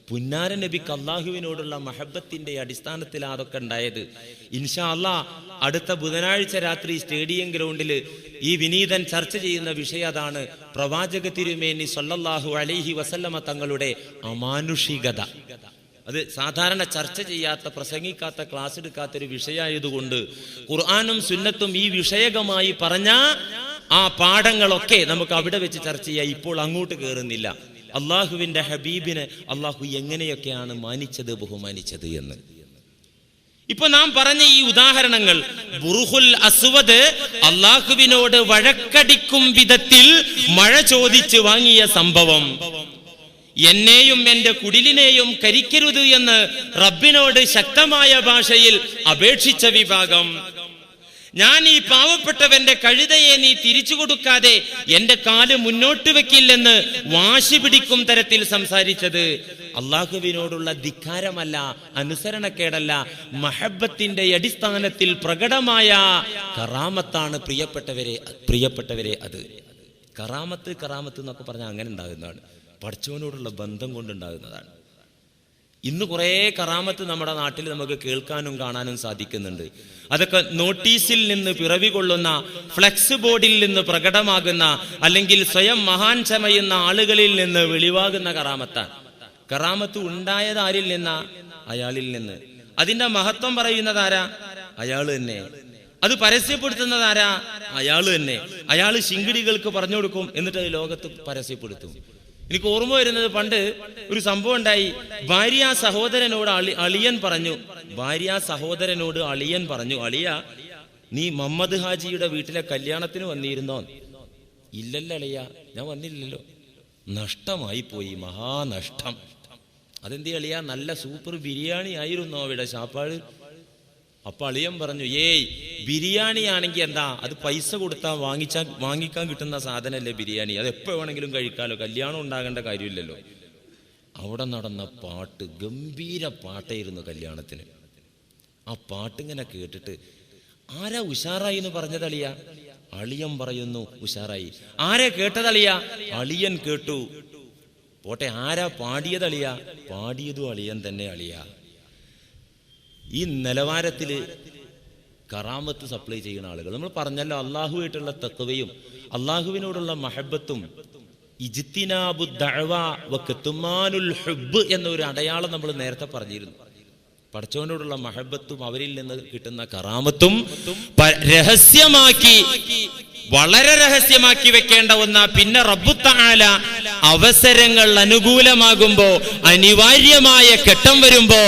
പുന്നാര നബിക്ക് അള്ളാഹുവിനോടുള്ള മഹബത്തിന്റെ അടിസ്ഥാനത്തിൽ അതൊക്കെ ഉണ്ടായത്. ഇൻഷാ അല്ലാഹ് അടുത്ത ബുധനാഴ്ച രാത്രി സ്റ്റേഡിയം ഗ്രൗണ്ടിൽ ഈ വിനീതൻ ചർച്ച ചെയ്യുന്ന വിഷയം അതാണ്. പ്രവാചക തിരുമേനി സല്ലല്ലാഹു അലൈഹി വസല്ലമ തങ്ങളുടെ അമാനുഷികത. അത് സാധാരണ ചർച്ച ചെയ്യാത്ത, പ്രസംഗിക്കാത്ത, ക്ലാസ് എടുക്കാത്തൊരു വിഷയമായതുകൊണ്ട് ഖുർആനും സുന്നത്തും ഈ വിഷയകമായി പറഞ്ഞ ആ പാഠങ്ങളൊക്കെ നമുക്ക് അവിടെ വെച്ച് ചർച്ച ചെയ്യാം. ഇപ്പോൾ അങ്ങോട്ട് കയറുന്നില്ല. അള്ളാഹുവിന്റെ ഹബീബിനെ അള്ളാഹു എങ്ങനെയൊക്കെയാണ് മാനിച്ചത്, ബഹുമാനിച്ചത് എന്ന്. ഇപ്പൊ നാം പറഞ്ഞ ഈ ഉദാഹരണങ്ങൾ, ബുറുഹുൽ അസ്വദ് അള്ളാഹുവിനോട് വഴക്കടിക്കും വിധത്തിൽ മഴ ചോദിച്ച് വാങ്ങിയ സംഭവം, എന്നെയും എന്റെ കുടിലിനെയും കരിക്കരുത് എന്ന് റബ്ബിനോട് ശക്തമായ ഭാഷയിൽ അപേക്ഷിച്ച വിഭാഗം, ഞാൻ ഈ പാവപ്പെട്ടവന്റെ കഴുതയെ നീ തിരിച്ചു കൊടുക്കാതെ എന്റെ കാല് മുന്നോട്ട് വെക്കില്ലെന്ന് വാശി പിടിക്കും തരത്തിൽ സംസാരിച്ചത് അള്ളാഹുവിനോടുള്ള ധിക്കാരമല്ല, അനുസരണക്കേടല്ല, മഹബത്തിന്റെ അടിസ്ഥാനത്തിൽ പ്രകടമായ കറാമത്താണ്. പ്രിയപ്പെട്ടവരെ അത് കറാമത്ത് എന്നൊക്കെ പറഞ്ഞാൽ അങ്ങനെ ഉണ്ടാകുന്നതാണ്, പടച്ചവനോടുള്ള ബന്ധം കൊണ്ടുണ്ടാകുന്നതാണ്. ഇന്ന് കുറേ കറാമത്ത് നമ്മുടെ നാട്ടിൽ നമുക്ക് കേൾക്കാനും കാണാനും സാധിക്കുന്നുണ്ട്. അതൊക്കെ നോട്ടീസിൽ നിന്ന് പിറവി കൊള്ളുന്ന, ഫ്ലെക്സ് ബോർഡിൽ നിന്ന് പ്രകടമാകുന്ന, അല്ലെങ്കിൽ സ്വയം മഹാൻ ചമയുന്ന ആളുകളിൽ നിന്ന് വെളിവാകുന്ന കറാമത്താണ്. കറാമത്ത് ഉണ്ടായത് ആരിൽ നിന്നാ? അയാളിൽ നിന്ന്. അതിന്റെ മഹത്വം പറയുന്നത് ആരാ? അയാൾ തന്നെ. അത് പരസ്യപ്പെടുത്തുന്നത് ആരാ? അയാൾ തന്നെ. അയാൾ ശിങ്കിടികൾക്ക് പറഞ്ഞു കൊടുക്കും, എന്നിട്ട് അത് ലോകത്ത് പരസ്യപ്പെടുത്തും. എനിക്ക് ഓർമ്മ വരുന്നത്, പണ്ട് ഒരു സംഭവം ഉണ്ടായി. ഭാര്യ സഹോദരനോട് അളിയൻ പറഞ്ഞു, അളിയ, നീ മുഹമ്മദ് ഹാജിയുടെ വീട്ടിലെ കല്യാണത്തിന് വന്നിരുന്നോ? ഇല്ലല്ലോ അളിയ, ഞാൻ വന്നില്ലല്ലോ. നഷ്ടമായി പോയി, മഹാനഷ്ടം. അതെന്തി അളിയ? നല്ല സൂപ്പർ ബിരിയാണി ആയിരുന്നോ അവിടെ ശാപ്പാട്? അപ്പൊ അളിയൻ പറഞ്ഞു, ഏയ്, ബിരിയാണി ആണെങ്കിൽ എന്താ, അത് പൈസ കൊടുത്താൽ വാങ്ങിക്കാൻ കിട്ടുന്ന സാധനമല്ലേ ബിരിയാണി, അത് എപ്പോ വേണമെങ്കിലും കഴിക്കാലോ, കല്യാണം ഉണ്ടാകേണ്ട കാര്യമില്ലല്ലോ. അവിടെ നടന്ന പാട്ട് ഗംഭീര പാട്ടായിരുന്നു കല്യാണത്തിന്. ആ പാട്ടിങ്ങനെ കേട്ടിട്ട്, ആരാ ഉഷാറായി എന്ന് പറഞ്ഞത് അളിയ? അളിയൻ പറയുന്നു ഉഷാറായി. ആരാ കേട്ടത് അളിയ? അളിയൻ കേട്ടു. പോട്ടെ, ആരാ പാടിയത് അളിയ? പാടിയതും അളിയൻ തന്നെ അളിയ. ഈ നിലവാരത്തിൽ കറാമത്ത് സപ്ലൈ ചെയ്യുന്ന ആളുകൾ, നമ്മൾ പറഞ്ഞല്ലോ, അള്ളാഹുവായിട്ടുള്ള തഖ്വയും അള്ളാഹുവിനോടുള്ള മഹബത്തും ഇജ്തിനാബു ദഅവ വകത്മാനുൽ ഹുബ്ബ് എന്നൊരു അടയാളം നമ്മൾ നേരത്തെ പറഞ്ഞിരുന്നു. പടച്ചവനോടുള്ള മഹബത്തും അവരിൽ നിന്ന് കിട്ടുന്ന കറാമത്തും രഹസ്യമാക്കി, വളരെ രഹസ്യമാക്കി വെക്കേണ്ട ഒന്നാ. പിന്നെ റബ്ബു തആല അവസരങ്ങൾ അനുകൂലമാകുമ്പോ, അനിവാര്യമായ ഘട്ടം വരുമ്പോ,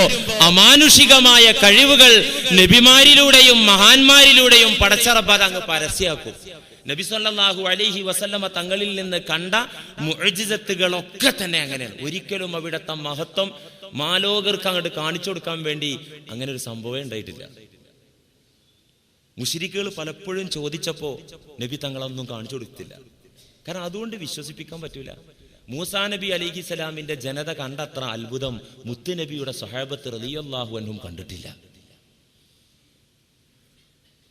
അമാനുഷികമായ കഴിവുകൾ നബിമാരിലൂടെയും മഹാന്മാരിലൂടെയും പടച്ചറബ് അങ്ങ് പരസ്യമാക്കും. നബി സല്ലല്ലാഹു അലൈഹി വസല്ലമ തങ്ങളിൽ നിന്ന് കണ്ട മുഅ്ജിസത്തുകളൊക്കെ തന്നെ അങ്ങനെയാണ്. ഒരിക്കലും അവിടുത്തെ മഹത്വം മാലോകർക്ക് അങ്ങോട്ട് കാണിച്ചു കൊടുക്കാൻ വേണ്ടി അങ്ങനെ ഒരു സംഭവം ഉണ്ടായിട്ടില്ല. മുശ്രിക്കുകൾ പലപ്പോഴും ചോദിച്ചപ്പോ നബി തങ്ങളൊന്നും കാണിച്ചു കൊടുത്തില്ല. കാരണം അതുകൊണ്ട് വിശ്വസിപ്പിക്കാൻ പറ്റൂല. മൂസാ നബി അലൈഹിസ്സലാമിന്റെ ജനത കണ്ടത്ര അത്ഭുതം മുത്തുനബിയുടെ സ്വഹാബത്ത് റളിയല്ലാഹു അൻഹും കണ്ടിട്ടില്ല.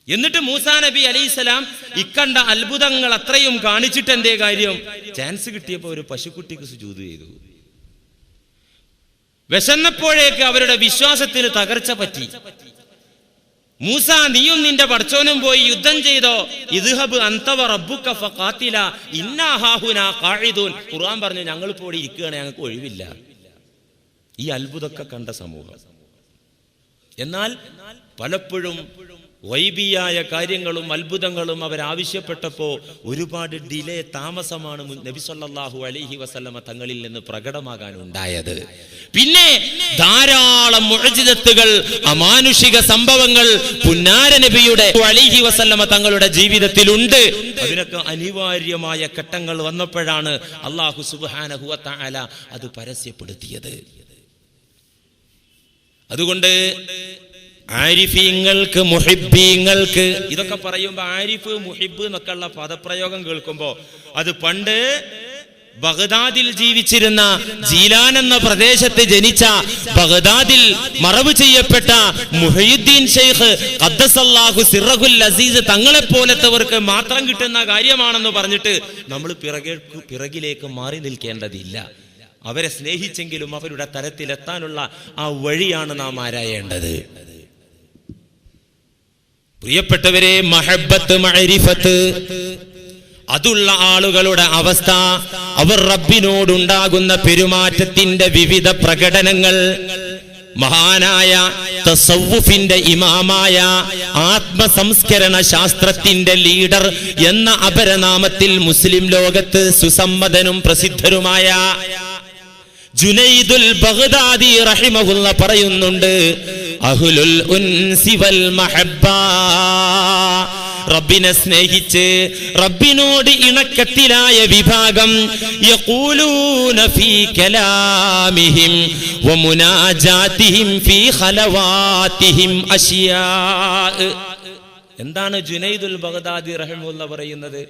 എന്നിട്ട് മൂസാ നബി അലൈഹിസ്സലാം ഇക്കണ്ട അത്ഭുതങ്ങൾ അത്രയും കാണിച്ചിട്ട് എന്തേ കാര്യം? ചാൻസ് കിട്ടിയപ്പോ ഒരു പശുക്കുട്ടിക്ക് സുജൂദ് ചെയ്തു. വിശന്നപ്പോഴേക്ക് അവരുടെ വിശ്വാസത്തിന് തകർച്ച പറ്റി. മൂസ നീയും നിന്റെ പടച്ചോനും പോയി യുദ്ധം ചെയ്തോ, ഇദ്ഹബ് അൻത വ റബ്ബുക ഫഖാതില ഇന്നാ ഹാഹുനാ ഖാഇദൂൻ. ഖുർആൻ പറഞ്ഞു ഞങ്ങളിപ്പോൾ ഇവിടെ ഇരിക്കുകയാണ്, ഞങ്ങൾക്ക് ഒഴിവില്ല. ഈ അത്ഭുതമൊക്കെ കണ്ട സമൂഹം. എന്നാൽ പലപ്പോഴും ഗൈബിയായ കാര്യങ്ങളും അത്ഭുതങ്ങളും അവരാവശ്യപ്പെട്ടപ്പോ ഒരുപാട് ഡിലേ, താമസമാണ് നബി സല്ലല്ലാഹു അലൈഹി വസല്ലമ തങ്ങളിൽ നിന്ന് പ്രകടമാകാൻ ഉണ്ടായത്. പിന്നെ ധാരാളം മുഅ്ജിസത്തുകൾ, അമാനുഷിക സംഭവങ്ങൾ പുന്നാര നബിയുടെ അലൈഹി വസല്ലമ തങ്ങളുടെ ജീവിതത്തിലുണ്ട്. അതിനൊക്കെ അനിവാര്യമായ ഘട്ടങ്ങൾ വന്നപ്പോഴാണ് അല്ലാഹു സുബ്ഹാനഹു വ തആല അത് പരസ്യപ്പെടുത്തിയത്. അതുകൊണ്ട് ആരിഫീങ്ങൾക്ക്, മുഹിബ്ബീങ്ങൾക്ക്, ഇതൊക്കെ പറയുമ്പോൾ ആരിഫ് മുഹിബ് എന്നൊക്കെ ഉള്ള പദപ്രയോഗം കേൾക്കുമ്പോൾ അത് പണ്ട് ബഗ്ദാദിൽ ജീവിച്ചിരുന്ന ജീലാൻ എന്ന പ്രദേശത്ത് ജനിച്ച, ബഗ്ദാദിൽ മറവ് ചെയ്യപ്പെട്ട മുഹയ്യിദ്ദീൻ ശൈഖ് ഖദ്ദസല്ലാഹു സിറഹുൽ അസീസ് തങ്ങളെ പോലത്തവർക്ക് മാത്രം കിട്ടുന്ന കാര്യമാണെന്ന് പറഞ്ഞിട്ട് നമ്മൾ പിറകിലേക്ക് മാറി നിൽക്കേണ്ടതില്ല. അവരെ സ്നേഹിച്ചെങ്കിലും അവരുടെ തലത്തിലെത്താനുള്ള ആ വഴിയാണ് നാം ആരായേണ്ടത്. പ്രിയപ്പെട്ടവരെ, മഹബ്ബത്ത്, മഅരിഫത്ത് അതുള്ള ആളുകളുടെ അവസ്ഥ, അവർ റബ്ബിനോടുണ്ടാകുന്ന പെരുമാറ്റത്തിന്റെ വിവിധ പ്രകടനങ്ങൾ, മഹാനായ തസവ്വുഫിന്റെ ഇമാമായ ആത്മസംസ്കരണ ശാസ്ത്രത്തിന്റെ ലീഡർ എന്ന അപരനാമത്തിൽ മുസ്ലിം ലോകത്ത് സുസമ്മതനും പ്രസിദ്ധരുമായ ജുനൈദുൽ ബഗ്ദാദി റഹിമഹുല്ല പറയുന്നുണ്ട്, അഹ്ലുൽ ഉൻസി വൽ മഹബ്ബ, റബ്ബിനെ സ്നേഹിച്ച് റബ്ബിനോട് ഇണക്കത്തിലായ വിഭാഗം, യഖൂലൂന ഫീ കലാമിഹിം വമുനാജാതിഹിം ഫീ ഖലവാതിഹിം അശ്യാ. എന്താണ് ജുനൈദുൽ ബഗ്ദാദി റഹിമഹുല്ല പറയുന്നത്?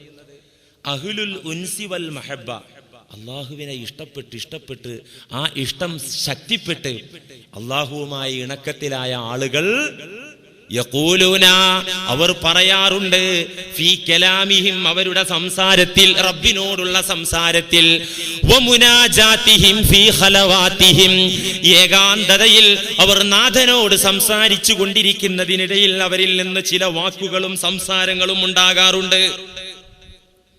അഹ്ലുൽ ഉൻസി വൽ മഹബ്ബ, അള്ളാഹുവിനെ ഇഷ്ടപ്പെട്ട് ആ ഇഷ്ടം ശക്തിപ്പെട്ട് അള്ളാഹുവുമായി ഇണക്കത്തിലായ ആളുകൾ, യഖൂലൂന, അവർ പറയാറുണ്ട്, ഫീ കലാമിഹിം, അവരുടെ സംസാരത്തിൽ, റബ്ബിനോടുള്ള സംസാരത്തിൽ, വമുനാജാതിഹിം ഫീ ഖലവാതിഹിം, ഏകാന്തതയിൽ അവർ നാഥനോട് സംസാരിച്ചു കൊണ്ടിരിക്കുന്നതിനിടയിൽ അവരിൽ നിന്ന് ചില വാക്കുകളും സംസാരങ്ങളും ഉണ്ടാകാറുണ്ട്.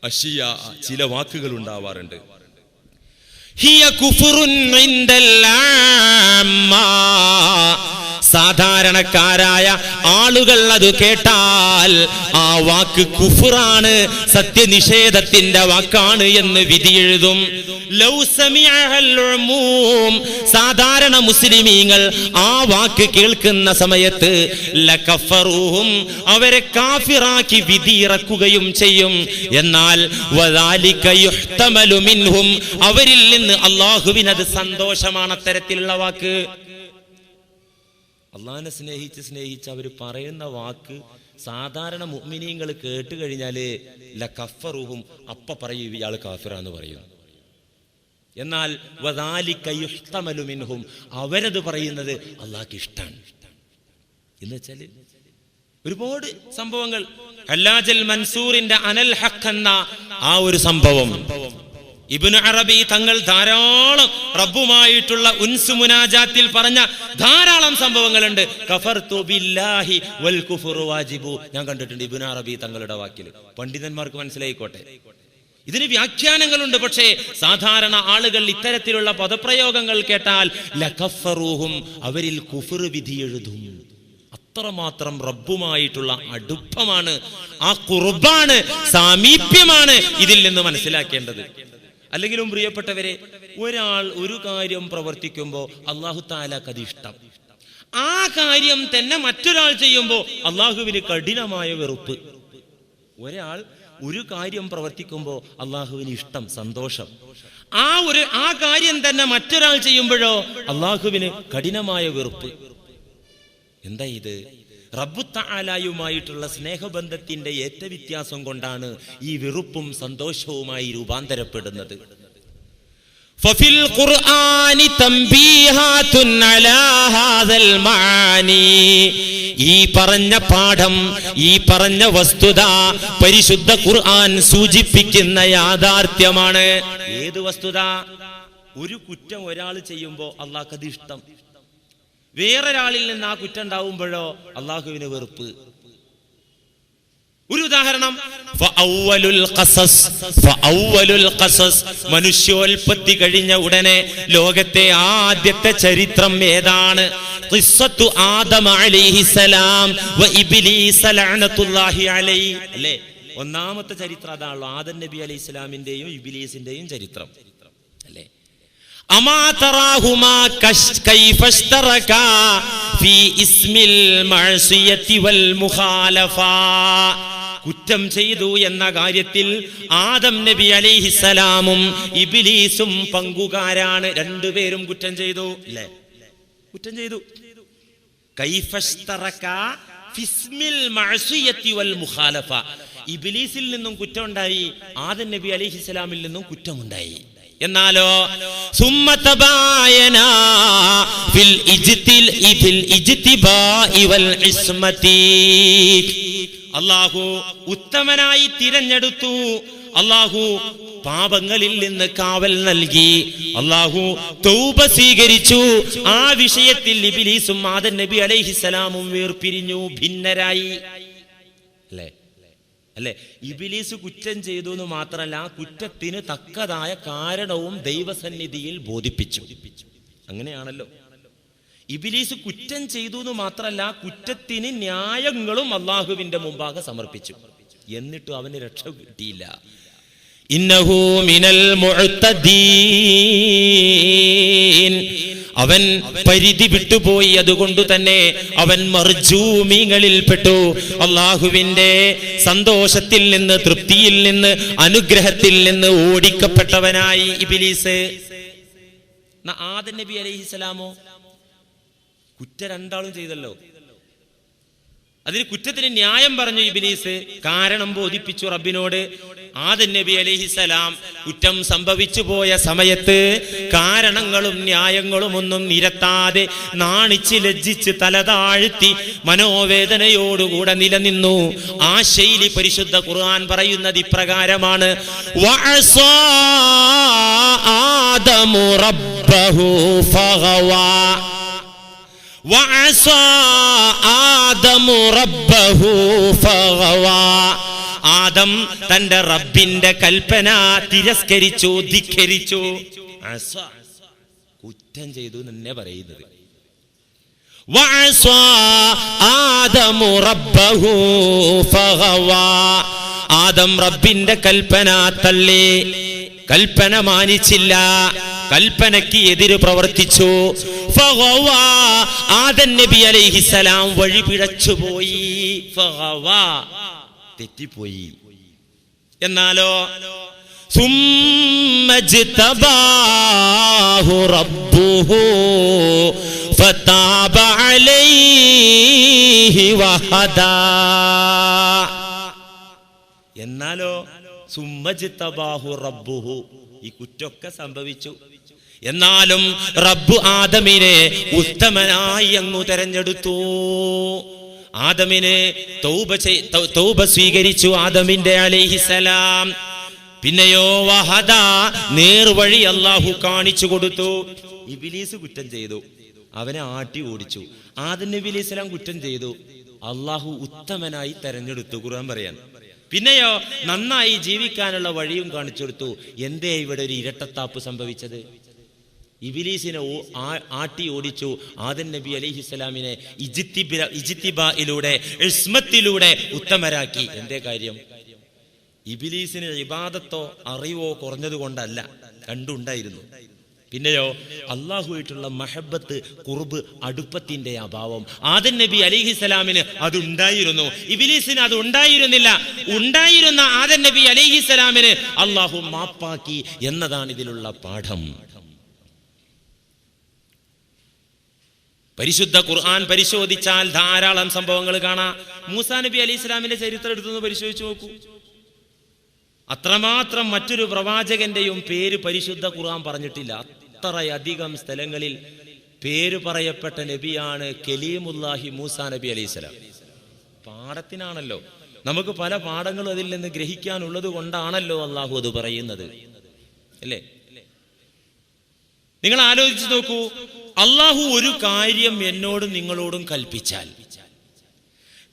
അഷിയ, ചില വാക്കുകൾ ഉണ്ടാവാറുണ്ട്. ഹിയ കുഫ്റുൻ ഇൻദൽ ആമ്മ, സാധാരണക്കാരായ ആളുകൾ അത് കേട്ടാൽ ആ വാക്ക് കുഫ്റാണ്, സത്യനിഷേധത്തിന്റെ വാക്കാണ് എന്ന് വിധി എഴുതും. ലൗ സമിഅഹൽ ഉമൂം, സാധാരണ മുസ്ലിമീങ്ങൾ ആ വാക്ക് കേൾക്കുന്ന സമയത്ത് ലകഫറൂഹും, അവരെ കാഫിറാക്കി വിധിയിറക്കുകയും ചെയ്യും. എന്നാൽ വദാലിക യുഹ്തമലു മിൻഹും, അവരിൽ നിന്ന് അല്ലാഹുവിനത് സന്തോഷമാണ് അത്തരത്തിലുള്ള വാക്ക്. അള്ളാഹിനെ സ്നേഹിച്ച് അവർ പറയുന്ന വാക്ക് സാധാരണ മുഅ്മിനീങ്ങൾ കേട്ട് കഴിഞ്ഞാല് ലകഫറുഹും, അപ്പ പറയും ഇയാൾ കാഫിറാന്ന് പറയും. എന്നാൽ വദാലിക യുഹ്തമലു മിൻഹും, അവരത് പറയുന്നത് അള്ളാഹ്ക്ക് ഇഷ്ടാണ് എന്ന് വെച്ചാല് ഒരുപാട് സംഭവങ്ങൾ. ഹല്ലാജൽ മൻസൂറിന്റെ അനൽ ഹഖ് എന്ന ആ ഒരു സംഭവം, ഇബ്നു അറബി തങ്ങൾ ധാരാളം റബ്ബുമായിട്ടുള്ള ഉൻസ് മുനാജാത്തിൽ പറഞ്ഞ ധാരാളം സംഭവങ്ങളുണ്ട്. കഫർതു ബില്ലാഹി വൽ കുഫ്റു വാജിബു, ഞാൻ കണ്ടിട്ടുണ്ട് ഇബ്നു അറബി തങ്ങളുടെ വാക്കിൽ. പണ്ഡിതന്മാർക്ക് മനസ്സിലായിക്കോട്ടെ, ഇതിന് വ്യാഖ്യാനങ്ങളുണ്ട്. പക്ഷേ സാധാരണ ആളുകൾ ഇത്തരത്തിലുള്ള പദപ്രയോഗങ്ങൾ കേട്ടാൽ ലകഫറൂഹും, അവരിൽ കുഫ്ർ വിധി എഴുതും. അത്രമാത്രം റബ്ബുമായിട്ടുള്ള അടുപ്പമാണ്, ആ ഖുർബാണ്, സാമീപ്യമാണ് ഇതിൽ നിന്ന് മനസ്സിലാക്കേണ്ടത്. അല്ലെങ്കിലും പ്രിയപ്പെട്ടവരെ, ഒരാൾ ഒരു കാര്യം പ്രവർത്തിക്കുമ്പോൾ അല്ലാഹു തആലക്ക് അത് ഇഷ്ടം, ആ കാര്യം തന്നെ മറ്റൊരാൾ ചെയ്യുമ്പോൾ അള്ളാഹുവിന് കഠിനമായ വെറുപ്പ്. ഒരാൾ ഒരു കാര്യം പ്രവർത്തിക്കുമ്പോൾ അള്ളാഹുവിന് ഇഷ്ടം, സന്തോഷം. ആ കാര്യം തന്നെ മറ്റൊരാൾ ചെയ്യുമ്പോഴോ അള്ളാഹുവിന് കഠിനമായ വെറുപ്പ്. എന്താ ഇത്? റബ്ബു തആലയുമായിട്ടുള്ള സ്നേഹബന്ധത്തിന്റെ ഏറ്റവ്യത്യാസം കൊണ്ടാണ് ഈ വെറുപ്പും സന്തോഷവുമായി രൂപാന്തരപ്പെടുന്നത്. ഫഫിൽ ഖുർആനി തംബീഹാതുൻ അലാ ഹാദൽ മാനി, ഈ പറഞ്ഞ പാഠം, ഈ പറഞ്ഞ വസ്തുത പരിശുദ്ധ ഖുർആൻ സൂചിപ്പിക്കുന്ന യാഥാർത്ഥ്യമാണ്. ഏത് വസ്തുത? ഒരു കുറ്റം ഒരാൾ ചെയ്യുമ്പോൾ അള്ളാഹ്ക്ക് അത് ഇഷ്ടം. വേറൊരാളിൽ നിന്ന് ആ കുറ്റം ഉണ്ടാവുമ്പോഴോ അള്ളാഹുവിന് വെറുപ്പ്. ഒരു ഉദാഹരണം, മനുഷ്യോൽപത്തി കഴിഞ്ഞ ഉടനെ ലോകത്തെ ആദ്യത്തെ ചരിത്രം ഏതാണ്? ഖിസ്സത്തു ആദം അലൈഹിസ്സലാം വ ഇബ്ലീസ് ലഅനത്തുല്ലാഹി അലൈഹി. അല്ലേ, ഒന്നാമത്തെ ചരിത്രം അതാണല്ലോ, ആദം നബി അലൈഹി സ്വലാമിന്റെയും ഇബ്ലീസിന്റെയും ചരിത്രം. അല്ലേ, അമാ തറാഹുമാ കൈഫശ്തറകാ ഫീ ഇസ്മിൽ മഅസിയതി വൽ മുഖാലഫ. കുറ്റം ചെയ്തു എന്ന കാര്യത്തിൽ ആദം നബി അലൈഹിസ്സലാമും ഇബ്ലീസും പങ്കുകാരാണ്. രണ്ടുപേരും കുറ്റം ചെയ്തു. അല്ലേ, കുറ്റം ചെയ്തു. കൈഫശ്തറകാ ഫിസ്മിൽ മഅസിയതി വൽ മുഖാലഫ. ഇബ്ലീസിൽ നിന്നും കുറ്റമുണ്ടായി, ആദം നബി അലൈഹിസ്സലാമിൽ നിന്നും കുറ്റമുണ്ടായി. എന്നാലോ സുമ്മ തബായനാ ഫിൽ ഇജ്തിബാഇ വൽ ഇസ്മതി. അല്ലാഹു ഉത്തമനായി തിരഞ്ഞെടുത്തു, അല്ലാഹു പാപങ്ങളിൽ നിന്ന് കാവൽ നൽകി, അല്ലാഹു തൗബ സ്വീകരിച്ചു. ആ വിഷയത്തിൽ ഇബ്ലീസും ആദം നബി അലൈഹിസ്സലാമും വേർപിരിഞ്ഞു, ഭിന്നരായി. അല്ലേ, അല്ലെ, ഇബ്ലീസ് കുറ്റം ചെയ്തു എന്ന് മാത്രമല്ല, ആ കുറ്റത്തിന് തക്കതായ കാരണവും ദൈവസന്നിധിയിൽ ബോധിപ്പിച്ചു. അങ്ങനെയാണല്ലോ, ഇബ്ലീസ് കുറ്റം ചെയ്തു എന്ന് മാത്രമല്ല, കുറ്റത്തിന് ന്യായങ്ങളും അള്ളാഹുവിന്റെ മുമ്പാകെ സമർപ്പിച്ചു. എന്നിട്ടും അവന് രക്ഷ കിട്ടിയില്ല. ഇന്നഹു മിനൽ മുഅ്തദീൻ, അവൻ പരിധി വിട്ടുപോയി. അതുകൊണ്ട് തന്നെ അവൻ മർജൂമികളിൽ പെട്ടു. അള്ളാഹുവിന്റെ സന്തോഷത്തിൽ നിന്ന്, തൃപ്തിയിൽ നിന്ന്, അനുഗ്രഹത്തിൽ നിന്ന് ഓടിക്കപ്പെട്ടവനായി ഇബ്ലീസ്. ആദം നബി അലൈഹിസ്സലാമോ കുറ്റം രണ്ടാളും ചെയ്തല്ലോ. അതിന് കുറ്റത്തിന് ന്യായം പറഞ്ഞു ഇബ്ലീസ്, കാരണം ബോധിപ്പിച്ചു റബ്ബിനോട്. ആദം നബി അലൈഹിസ്സലാം കുറ്റം സംഭവിച്ചു പോയ സമയത്ത് കാരണങ്ങളും ന്യായങ്ങളും ഒന്നും നിരത്താതെ നാണിച്ച് ലജ്ജിച്ച് തലതാഴ്ത്തി മനോവേദനയോടുകൂടെ നിലനിന്നു. ആ ശൈലി പരിശുദ്ധ ഖുർആൻ പറയുന്നത് ഇപ്രകാരമാണ്: വഅസാ ആദമു റബ്ബഹു ഫഗവാ. വഅസാ ആദമു റബ്ബഹു ഫഗവാ. ആദം തന്റെ റബ്ബിന്റെ കൽപ്പന തിരസ്കരിച്ചു, ധിക്കരിച്ചു. കുറ്റം ചെയ്തു എന്നെ പറയുന്നത്. വഅസാ ആദമു റബ്ബഹു ഫഗവാ. ആദം റബ്ബിന്റെ കൽപ്പന തള്ളി, കൽപ്പന മാനിച്ചില്ല, കൽപ്പനയ്ക്ക് എതിര് പ്രവർത്തിച്ചു. ഫഗവാ, ആദം നബി അലൈഹിസ്സലാം വഴി പിഴച്ചുപോയി. ഫഗവാ, തെറ്റിപ്പോയി. എന്നാലോ സുമ്മജ്തബാഹു റബ്ബുഹു ഫതാബ അലൈഹി വഹദാ. എന്നാലോ സുമ്മജ്തബാഹു റബ്ബുഹു, ഈ കുറ്റമൊക്കെ സംഭവിച്ചു. എന്നാലും റബ്ബ് ആദമിനെ ഉത്തമനായി അങ്ങു തെരഞ്ഞെടുത്തു. ആദമിനെ തൗബ സ്വീകരിച്ചു ആദമിന്റെ അലൈഹിസ്സലാം. പിന്നെയോ വഹദ, നേർവഴി അല്ലാഹു കാണിച്ചു കൊടുത്തു. ഇബ്ലീസ് കുറ്റം ചെയ്തു, അവനെ ആട്ടി ഓടിച്ചു. ആദം നബി അലൈഹിസ്സലാം കുറ്റം ചെയ്തു, അല്ലാഹു ഉത്തമനായി തെരഞ്ഞെടുത്തു. ഖുർആൻ പറയാൻ. പിന്നെയോ നന്നായി ജീവിക്കാനുള്ള വഴിയും കാണിച്ചു കൊടുത്തു. എന്തേ ഇവിടെ ഒരു ഇരട്ടത്താപ്പ് സംഭവിച്ചത്? ഇബ്ലീസിനെ ആട്ടി ഓടിച്ചു, ആദം നബി അലൈഹിസ്സലാമിനെ ഇജ്തിബായിലൂടെ, ഇസ്മത്തിലൂടെ ഉത്തമരാക്കി. എന്തേ കാര്യം? ഇബ്ലീസിന് ഇബാദത്തോ അറിവോ കുറഞ്ഞതുകൊണ്ടല്ല, രണ്ടുണ്ടായിരുന്നു. പിന്നെയോ അള്ളാഹുവായിട്ടുള്ള മഹബത്ത്, ഖുർബ്, അടുപ്പത്തിന്റെ അഭാവം. ആദം നബി അലൈഹിസ്സലാമിന് അതുണ്ടായിരുന്നു, ഇബ്ലീസിന് അത് ഉണ്ടായിരുന്നില്ല. ഉണ്ടായിരുന്ന ആദം നബി അലൈഹിസ്സലാമിന് അള്ളാഹു മാപ്പാക്കി എന്നതാണ് ഇതിലുള്ള പാഠം. പരിശുദ്ധ ഖുർആൻ പരിശോധിച്ചാൽ ധാരാളം സംഭവങ്ങൾ കാണാം. മൂസാ നബി അലൈഹിസ്സലാമിന്റെ ചരിത്രം എടുത്തൊന്ന് പരിശോധിച്ചു നോക്കൂ. അത്രമാത്രം മറ്റൊരു പ്രവാചകന്റെയും പേര് പരിശുദ്ധ ഖുർആൻ പറഞ്ഞിട്ടില്ല. അത്രയധികം സ്ഥലങ്ങളിൽ പേര് പറയപ്പെട്ട നബിയാണ് കലീമുല്ലാഹി മൂസാ നബി അലൈഹിസ്സലാം. പാഠത്തിനാണല്ലോ, നമുക്ക് പല പാഠങ്ങളും അതിൽ നിന്ന് ഗ്രഹിക്കാനുള്ളത് കൊണ്ടാണല്ലോ അള്ളാഹു അത് പറയുന്നത്, അല്ലേ? നിങ്ങൾ ആലോചിച്ച് നോക്കൂ, അള്ളാഹു ഒരു കാര്യം എന്നോടും നിങ്ങളോടും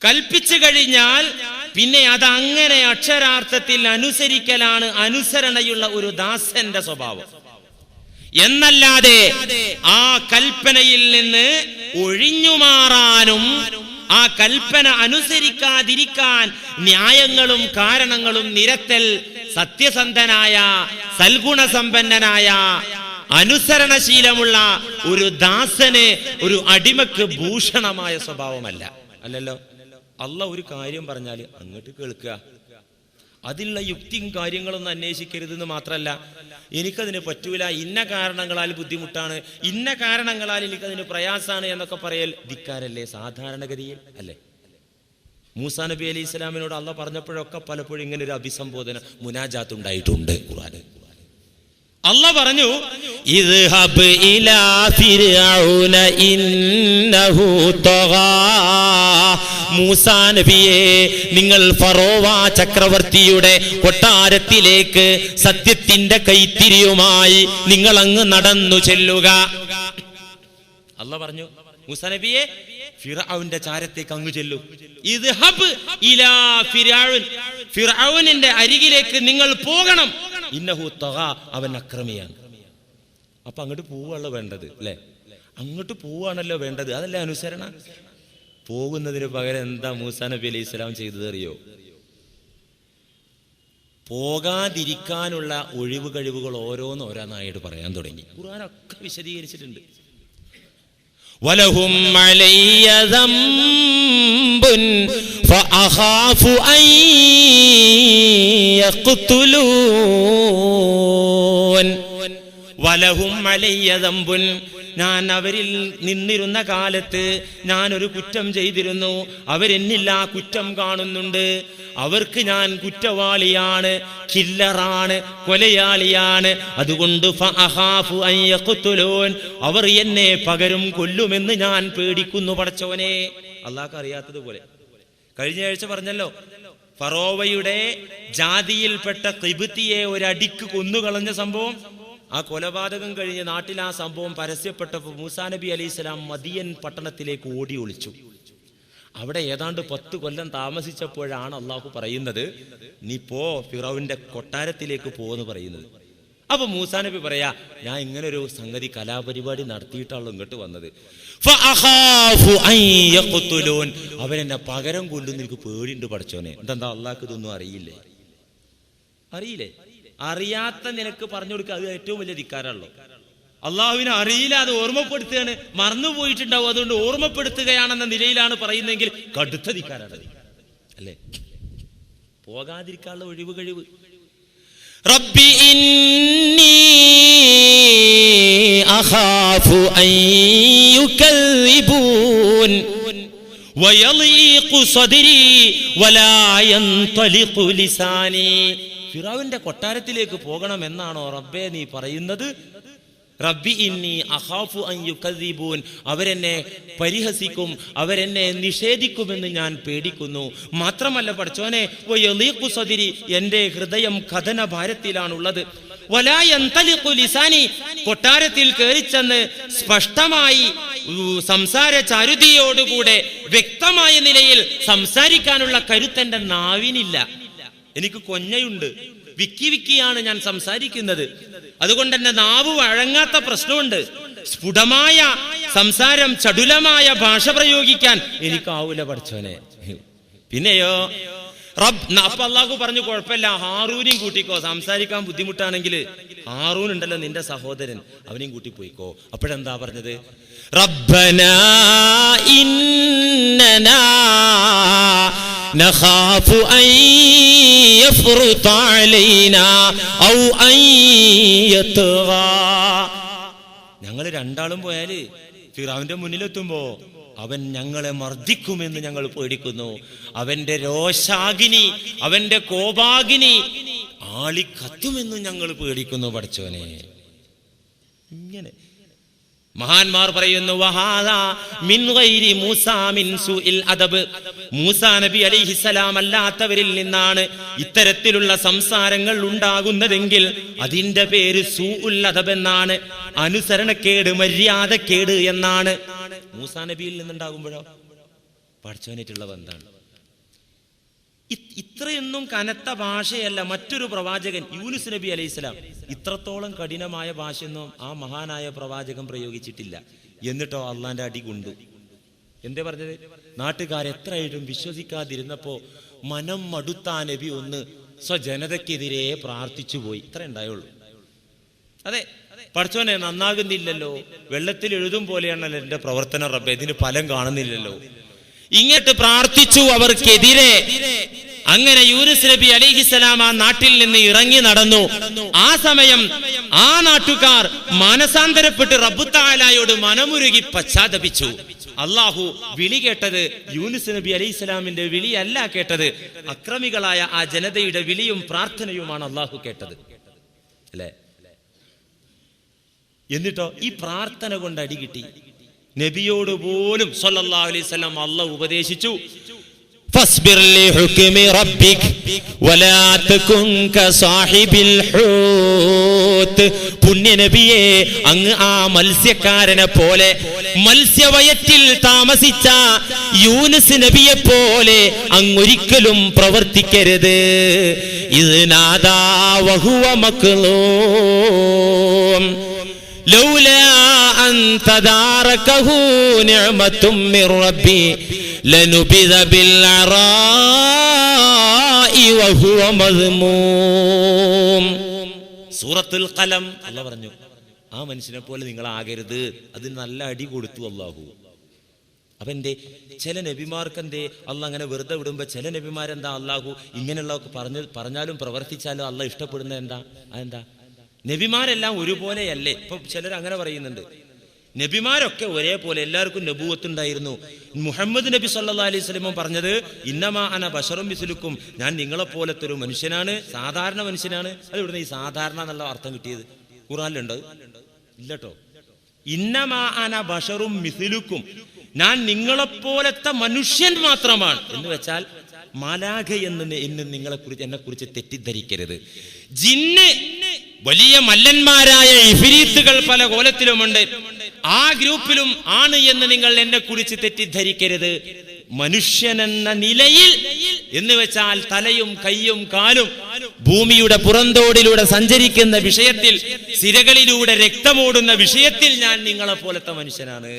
കൽപ്പിച്ചു കഴിഞ്ഞാൽ പിന്നെ അതങ്ങനെ അക്ഷരാർത്ഥത്തിൽ അനുസരിക്കലാണ് അനുസരണയുള്ള ഒരു ദാസന്റെ സ്വഭാവം. എന്നല്ലാതെ ആ കൽപ്പനയിൽ നിന്ന് ഒഴിഞ്ഞുമാറാനും ആ കൽപ്പന അനുസരിക്കാതിരിക്കാൻ ന്യായങ്ങളും കാരണങ്ങളും നിരത്തൽ സത്യസന്ധനായ സൽഗുണസമ്പന്നനായ അനുസരണശീലമുള്ള ഒരു ദാസന്, ഒരു അടിമക്ക് ഭൂഷണമായ സ്വഭാവമല്ല. അല്ലല്ലോ, അള്ളാഹ് ഒരു കാര്യം പറഞ്ഞാൽ അങ്ങോട്ട് കേൾക്കുക, അതിലുള്ള യുക്തിയും കാര്യങ്ങളൊന്നും അന്വേഷിക്കരുതെന്ന് മാത്രമല്ല, എനിക്കതിന് പറ്റൂല, ഇന്ന കാരണങ്ങളാൽ ബുദ്ധിമുട്ടാണ്, ഇന്ന കാരണങ്ങളാൽ എനിക്കതിന് പ്രയാസാണ് എന്നൊക്കെ പറയൽ ധിക്കാരല്ലേ സാധാരണഗതിയിൽ, അല്ലേ? മൂസാ നബി അലൈഹി ഇസ്ലാമിനോട് അള്ളാഹ് പറഞ്ഞപ്പോഴൊക്കെ പലപ്പോഴും ഇങ്ങനെ ഒരു അഭിസംബോധന മുനാജാത്ത് ഉണ്ടായിട്ടുണ്ട് ഖുർആനിൽ. അള്ളാഹ് പറഞ്ഞു, ഇദ്ഹബ് ഇലാ ഫിർഔന ഇന്നഹു തഗാ. മൂസാ നബിയെ, നിങ്ങൾ ഫറോവ ചക്രവർത്തിയുടെ കൊട്ടാരത്തിലേക്ക് സത്യത്തിന്റെ കൈത്തിരിയുമായി നിങ്ങൾ അങ്ങ് നടന്നു ചെല്ലുക. അള്ളാഹ് പറഞ്ഞു, മൂസാ നബിയെ ഫിർഔന്റെ ചാരത്തേക്ക് അങ്ങ് ചെല്ലു. ഇദ്ഹബ് ഇലാ ഫിർഔൻ, ഫിർഔനിന്റെ അരികിലേക്ക് നിങ്ങൾ പോകണം. ഇന്നഹു തഗാ, അവൻ അക്രമിയാണ്. അപ്പൊ അങ്ങോട്ട് പോവാണല്ലോ വേണ്ടത്, അല്ലെ? അങ്ങോട്ട് പോവാണല്ലോ വേണ്ടത്, അതല്ലേ അനുസരണ? പോകുന്നതിന് പകരം എന്താ മൂസാ നബി അലൈഹി ഇസ്ലാം ചെയ്തത് അറിയോ? പോകാതിരിക്കാനുള്ള ഒഴിവ് കഴിവുകൾ ഓരോന്നായിട്ട് പറയാൻ തുടങ്ങി. ഖുർആനൊക്കെ വിശദീകരിച്ചിട്ടുണ്ട്. വലഹും അലയ്യ ദംബുൻ ഫഅഖാഫു അൻ യഖ്തുലൂൻ. വലഹും അലയ്യ ദംബുൻ, ഞാൻ അവരിൽ നിന്നിരുന്ന കാലത്ത് ഞാൻ ഒരു കുറ്റം ചെയ്തിരുന്നു, അവരെന്നിൽ ആ കുറ്റം കാണുന്നുണ്ട്. അവർക്ക് ഞാൻ കുറ്റവാളിയാണ്, കില്ലറാണ്, കൊലയാളിയാണ്. അതുകൊണ്ട് ഫഅഖാഫു അൻ യഖ്തുലൂൻ, അവർ എന്നെ പകരം കൊല്ലുമെന്ന് ഞാൻ പേടിക്കുന്നു പടച്ചവനെ. അല്ലാഹു അറിയാത്തതുപോലെ കഴിഞ്ഞ ആഴ്ച പറഞ്ഞല്ലോ, ഫറോവയുടെ ജാതിയിൽപ്പെട്ട ഖിബ്തിയെ ഒരടിക്ക് കൊന്നുകളഞ്ഞ സംഭവം. ആ കൊലപാതകം കഴിഞ്ഞ് നാട്ടിൽ ആ സംഭവം പരസ്യപ്പെട്ടപ്പോൾ മൂസാ നബി അലൈഹി സ്വലാം മദിയൻ പട്ടണത്തിലേക്ക് ഓടി ഒളിച്ചു. അവിടെ ഏതാണ്ട് 10 കൊല്ലം താമസിച്ചപ്പോഴാണ് അള്ളാഹു പറയുന്നത്, നീ പോ, ഫിറൗന്റെ കൊട്ടാരത്തിലേക്ക് പോന്ന് പറയുന്നത്. അപ്പൊ മൂസാ നബി പറയാ, ഞാൻ ഇങ്ങനൊരു സംഗതി കലാപരിപാടി നടത്തിയിട്ടാണല്ലോ ഇങ്ങോട്ട് വന്നത്. ഫഅഖാഫു അൻ യഖ്തുലൂൻ, അവരെന്നെ പകരം കൊല്ലുന്ന എനിക്ക് പേടിയുണ്ട് പടച്ചോനെ. എന്താ അള്ളാഹ്ക്ക് ഇതൊന്നും അറിയില്ലേ? അറിയാത്ത നിനക്ക് പറഞ്ഞു കൊടുക്കുക, അത് ഏറ്റവും വലിയ ധിക്കാരല്ലോ. അള്ളാഹുവിനെ അറിയില്ല, അത് ഓർമ്മപ്പെടുത്തുകയാണ്, മറന്നുപോയിട്ടുണ്ടാവും, അതുകൊണ്ട് ഓർമ്മപ്പെടുത്തുകയാണെന്ന നിലയിലാണ് പറയുന്നതെങ്കിൽ കടുത്ത ധിക്കാരാണ്, അല്ലേ? പോകാതിരിക്കാനുള്ള ഒഴിവ് കഴിവ്. റബ്ബി ഇന്നി അഖാഫു അൻ യുകല്ലിബൂൻ വയളീഖു സദ്രി വലാ യൻതലിഖു ലിസാനി. ഫിറൗന്റെ കൊട്ടാരത്തിലേക്ക് പോകണം എന്നാണോ റബ്ബേ നീ പറയുന്നത്? റബ്ബി ഇന്നി അഖാഫു അൻ യുകദ്ദിബൂൻ, അവരെന്നെ പരിഹസിക്കും, അവരെന്നെ നിഷേധിക്കുമെന്ന് ഞാൻ പേടിക്കുന്നു. മാത്രമല്ല പടച്ചോനെ, വയളീഖു സദ്രി, എൻ്റെ ഹൃദയം കഥന ഭാരത്തിലാണുള്ളത്. വലാ യൻതലിഖു ലിസാനി, കൊട്ടാരത്തിൽ കയറിച്ചെന്ന് സ്പഷ്ടമായി സംസാര ചാരുതയോടുകൂടെ വ്യക്തമായ നിലയിൽ സംസാരിക്കാനുള്ള കരുത്തെന്റെ നാവിനില്ല. എനിക്ക് കൊഞ്ഞയുണ്ട്, വിക്കിയാണ് ഞാൻ സംസാരിക്കുന്നത്. അതുകൊണ്ട് എന്റെ നാവ് വഴങ്ങാത്ത പ്രശ്നമുണ്ട്. സ്ഫുടമായ സംസാരം, ചടുലമായ ഭാഷ പ്രയോഗിക്കാൻ എനിക്കാവൂല പടച്ചോനെ. പിന്നെയോ അപ്പൊ അള്ളാഹു പറഞ്ഞു, കുഴപ്പമില്ല, ഹാറൂനെയും കൂട്ടിക്കോ, സംസാരിക്കാൻ ബുദ്ധിമുട്ടാണെങ്കിൽ ഹാറൂൻ ഉണ്ടല്ലോ നിന്റെ സഹോദരൻ, അവനെയും കൂട്ടിപ്പോയിക്കോ. അപ്പോഴെന്താ പറഞ്ഞത്? റബ്ബനാ ഇന്നനാ നഖാഫു അൻ യഫ്റുത അലൈനാ ഔ അൻ യത്ഗാ. ഞങ്ങൾ രണ്ടാളും പോയാല് ഫിറഔന്റെ മുന്നിലെത്തുമ്പോ അവൻ ഞങ്ങളെ മർദ്ദിക്കുമെന്ന് ഞങ്ങൾ പേടിക്കുന്നു. അവന്റെ രോഷാഗ്നി, അവന്റെ കോപാഗ്നി ആളിക്കത്തുമെന്ന് ഞങ്ങൾ പേടിക്കുന്നു പടച്ചോനെ. ഇങ്ങനെ മഹാന്മാർ പറയുന്നു വഹാദാ മിൻ ഗൈരി മൂസാ മിൻ സൂഇൽ അദബ്, മൂസാ നബി അലൈഹിസ്സലാം അല്ലാത്തവരിൽ നിന്നാണ് ഇത്തരത്തിലുള്ള സംസാരങ്ങൾ ഉണ്ടാകുന്നതെങ്കിൽ അതിന്റെ പേര് സൂഉൽ അദബ് എന്നാണ്, അനുസരണക്കേട്, മര്യാദക്കേട് എന്നാണ്. മൂസാ നബിയിൽ നിന്നുണ്ടാകുമ്പോഴോ പഠിച്ചവനായിട്ടുള്ള ബന്ധാണ്. ഇത്രയൊന്നും കനത്ത ഭാഷയല്ല മറ്റൊരു പ്രവാചകൻ യൂനുസ് നബി അലൈഹിസ്സലാം, ഇത്രത്തോളം കഠിനമായ ഭാഷയൊന്നും ആ മഹാനായ പ്രവാചകൻ പ്രയോഗിച്ചിട്ടില്ല. എന്നിട്ടോ അള്ളാന്റെ അടി കൊണ്ടു. എന്തേ പറഞ്ഞത്? നാട്ടുകാരെത്രയായിട്ടും വിശ്വസിക്കാതിരുന്നപ്പോ മനം മടുത്താ നബി ഒന്ന് സ്വജനതയ്ക്കെതിരെ പ്രാർത്ഥിച്ചു പോയി. ഇത്ര ഉണ്ടായുള്ളൂ. അതെ, പഠിച്ചോനെ നന്നാകുന്നില്ലല്ലോ, വെള്ളത്തിൽ എഴുതും പോലെയാണല്ലോ എന്റെ പ്രവർത്തനം റബ്ബേ, ഇതിന് ഫലം കാണുന്നില്ലല്ലോ. ഇങ്ങോട്ട് പ്രാർത്ഥിച്ചു അവർക്കെതിരെ. അങ്ങനെ യൂനുസ് നബി അലൈഹിസ്സലാം ആ നാട്ടിൽ നിന്ന് ഇറങ്ങി നടന്നു. ആ സമയം ആ നാട്ടുകാർ മാനസാന്തരപ്പെട്ട് റബ്ബു തആലയോട് മനമുരുകി പശ്ചാത്തപിച്ചു. അള്ളാഹു വിളി കേട്ടത് യൂനുസ് നബി അലൈഹിസ്സലാമിന്റെ വിളിയല്ല കേട്ടത്, അക്രമികളായ ആ ജനതയുടെ വിളിയും പ്രാർത്ഥനയുമാണ് അള്ളാഹു കേട്ടത്, അല്ലേ? എന്നിട്ടോ ഈ പ്രാർത്ഥന കൊണ്ട് അടി കിട്ടി. നബിയോട് പോലും സല്ലല്ലാഹു അലൈഹി വസല്ലം അല്ലാഹു ഉപദേശിച്ചു, ഫസ്ബിർ ലിഹുക്മി റബ്ബിക് വലാ തകുൻ കസാഹിബിൽ ഹൂത്ത്. പുണ്യ നബിയെ, അങ്ങ് ആ മത്സ്യക്കാരനെ പോലെ, മത്സ്യവയറ്റിൽ താമസിച്ച യൂനുസ് നബിയെ പോലെ അങ്ങൊരിക്കലും പ്രവർത്തിക്കരുത്. ഇദ്നാദാ വഹുവ മക്ലൂം ലൗലാ അൻ തദാറകഹു നിഅമത്തും മിർ റബ്ബി ലനുബിദ ബിൽ അറാഇ വഹുവ മദ്മൂം. സൂറത്തുൽ ഖലം അല്ലാഹു പറഞ്ഞു, ആ മനുഷ്യനെ പോലെ നിങ്ങൾ ആകരുത്. അതിന് നല്ല അടി കൊടുത്തു അല്ലാഹു. അപ്പൊ എന്തേ ചില നബിമാർക്ക് എന്തേ അള്ളാഹ് അങ്ങനെ വെറുതെ വിടുമ്പോ ചില നബിമാരെന്താ അല്ലാഹു ഇങ്ങനെയുള്ളതൊക്കെ പറഞ്ഞാലും പ്രവർത്തിച്ചാലും അള്ളാഹ് ഇഷ്ടപ്പെടുന്നത് എന്താ? അതെന്താ? നബിമാരെല്ലാം ഒരുപോലെയല്ലേ? ഇപ്പൊ ചിലർ അങ്ങനെ പറയുന്നുണ്ട്, നബിമാരൊക്കെ ഒരേപോലെ, എല്ലാവർക്കും നബുവത്തുണ്ടായിരുന്നു. മുഹമ്മദ് നബി സല്ലല്ലാഹു അലൈഹി വസല്ലം പറഞ്ഞത് ഇന്നമാ അന ബശറും മിസ്ലുക്കും, ഞാൻ നിങ്ങളെപ്പോലത്തെ ഒരു മനുഷ്യനാണ്, സാധാരണ മനുഷ്യനാണ്. അത് ഇവിടുന്ന് ഈ സാധാരണ എന്നുള്ള അർത്ഥം കിട്ടിയത് ഖുർആനിലുണ്ട്? ഇല്ലട്ടോ. ഇന്നമാ അന ബശറും മിസ്ലുക്കും, ഞാൻ നിങ്ങളെപ്പോലത്തെ മനുഷ്യൻ മാത്രമാണ് എന്ന് വെച്ചാൽ മാലാഖ എന്ന് എന്നെ കുറിച്ച് തെറ്റിദ്ധരിക്കരുത്. ജിന്ന് വലിയ മല്ലന്മാരായ ഇഫ്രീത്തുകൾ പല കോലത്തിലുമുണ്ട്, ആ ഗ്രൂപ്പിലും ആണ് എന്ന് നിങ്ങൾ എന്നെ കുറിച്ച് തെറ്റിദ്ധരിക്കരുത്. മനുഷ്യനെന്ന നിലയിൽ എന്ന് വെച്ചാൽ തലയും കയ്യും കാലും ഭൂമിയുടെ പുറന്തോടിലൂടെ സഞ്ചരിക്കുന്ന വിഷയത്തിൽ, സിരകളിലൂടെ രക്തമോടുന്ന വിഷയത്തിൽ ഞാൻ നിങ്ങളെ പോലത്തെ മനുഷ്യനാണ്.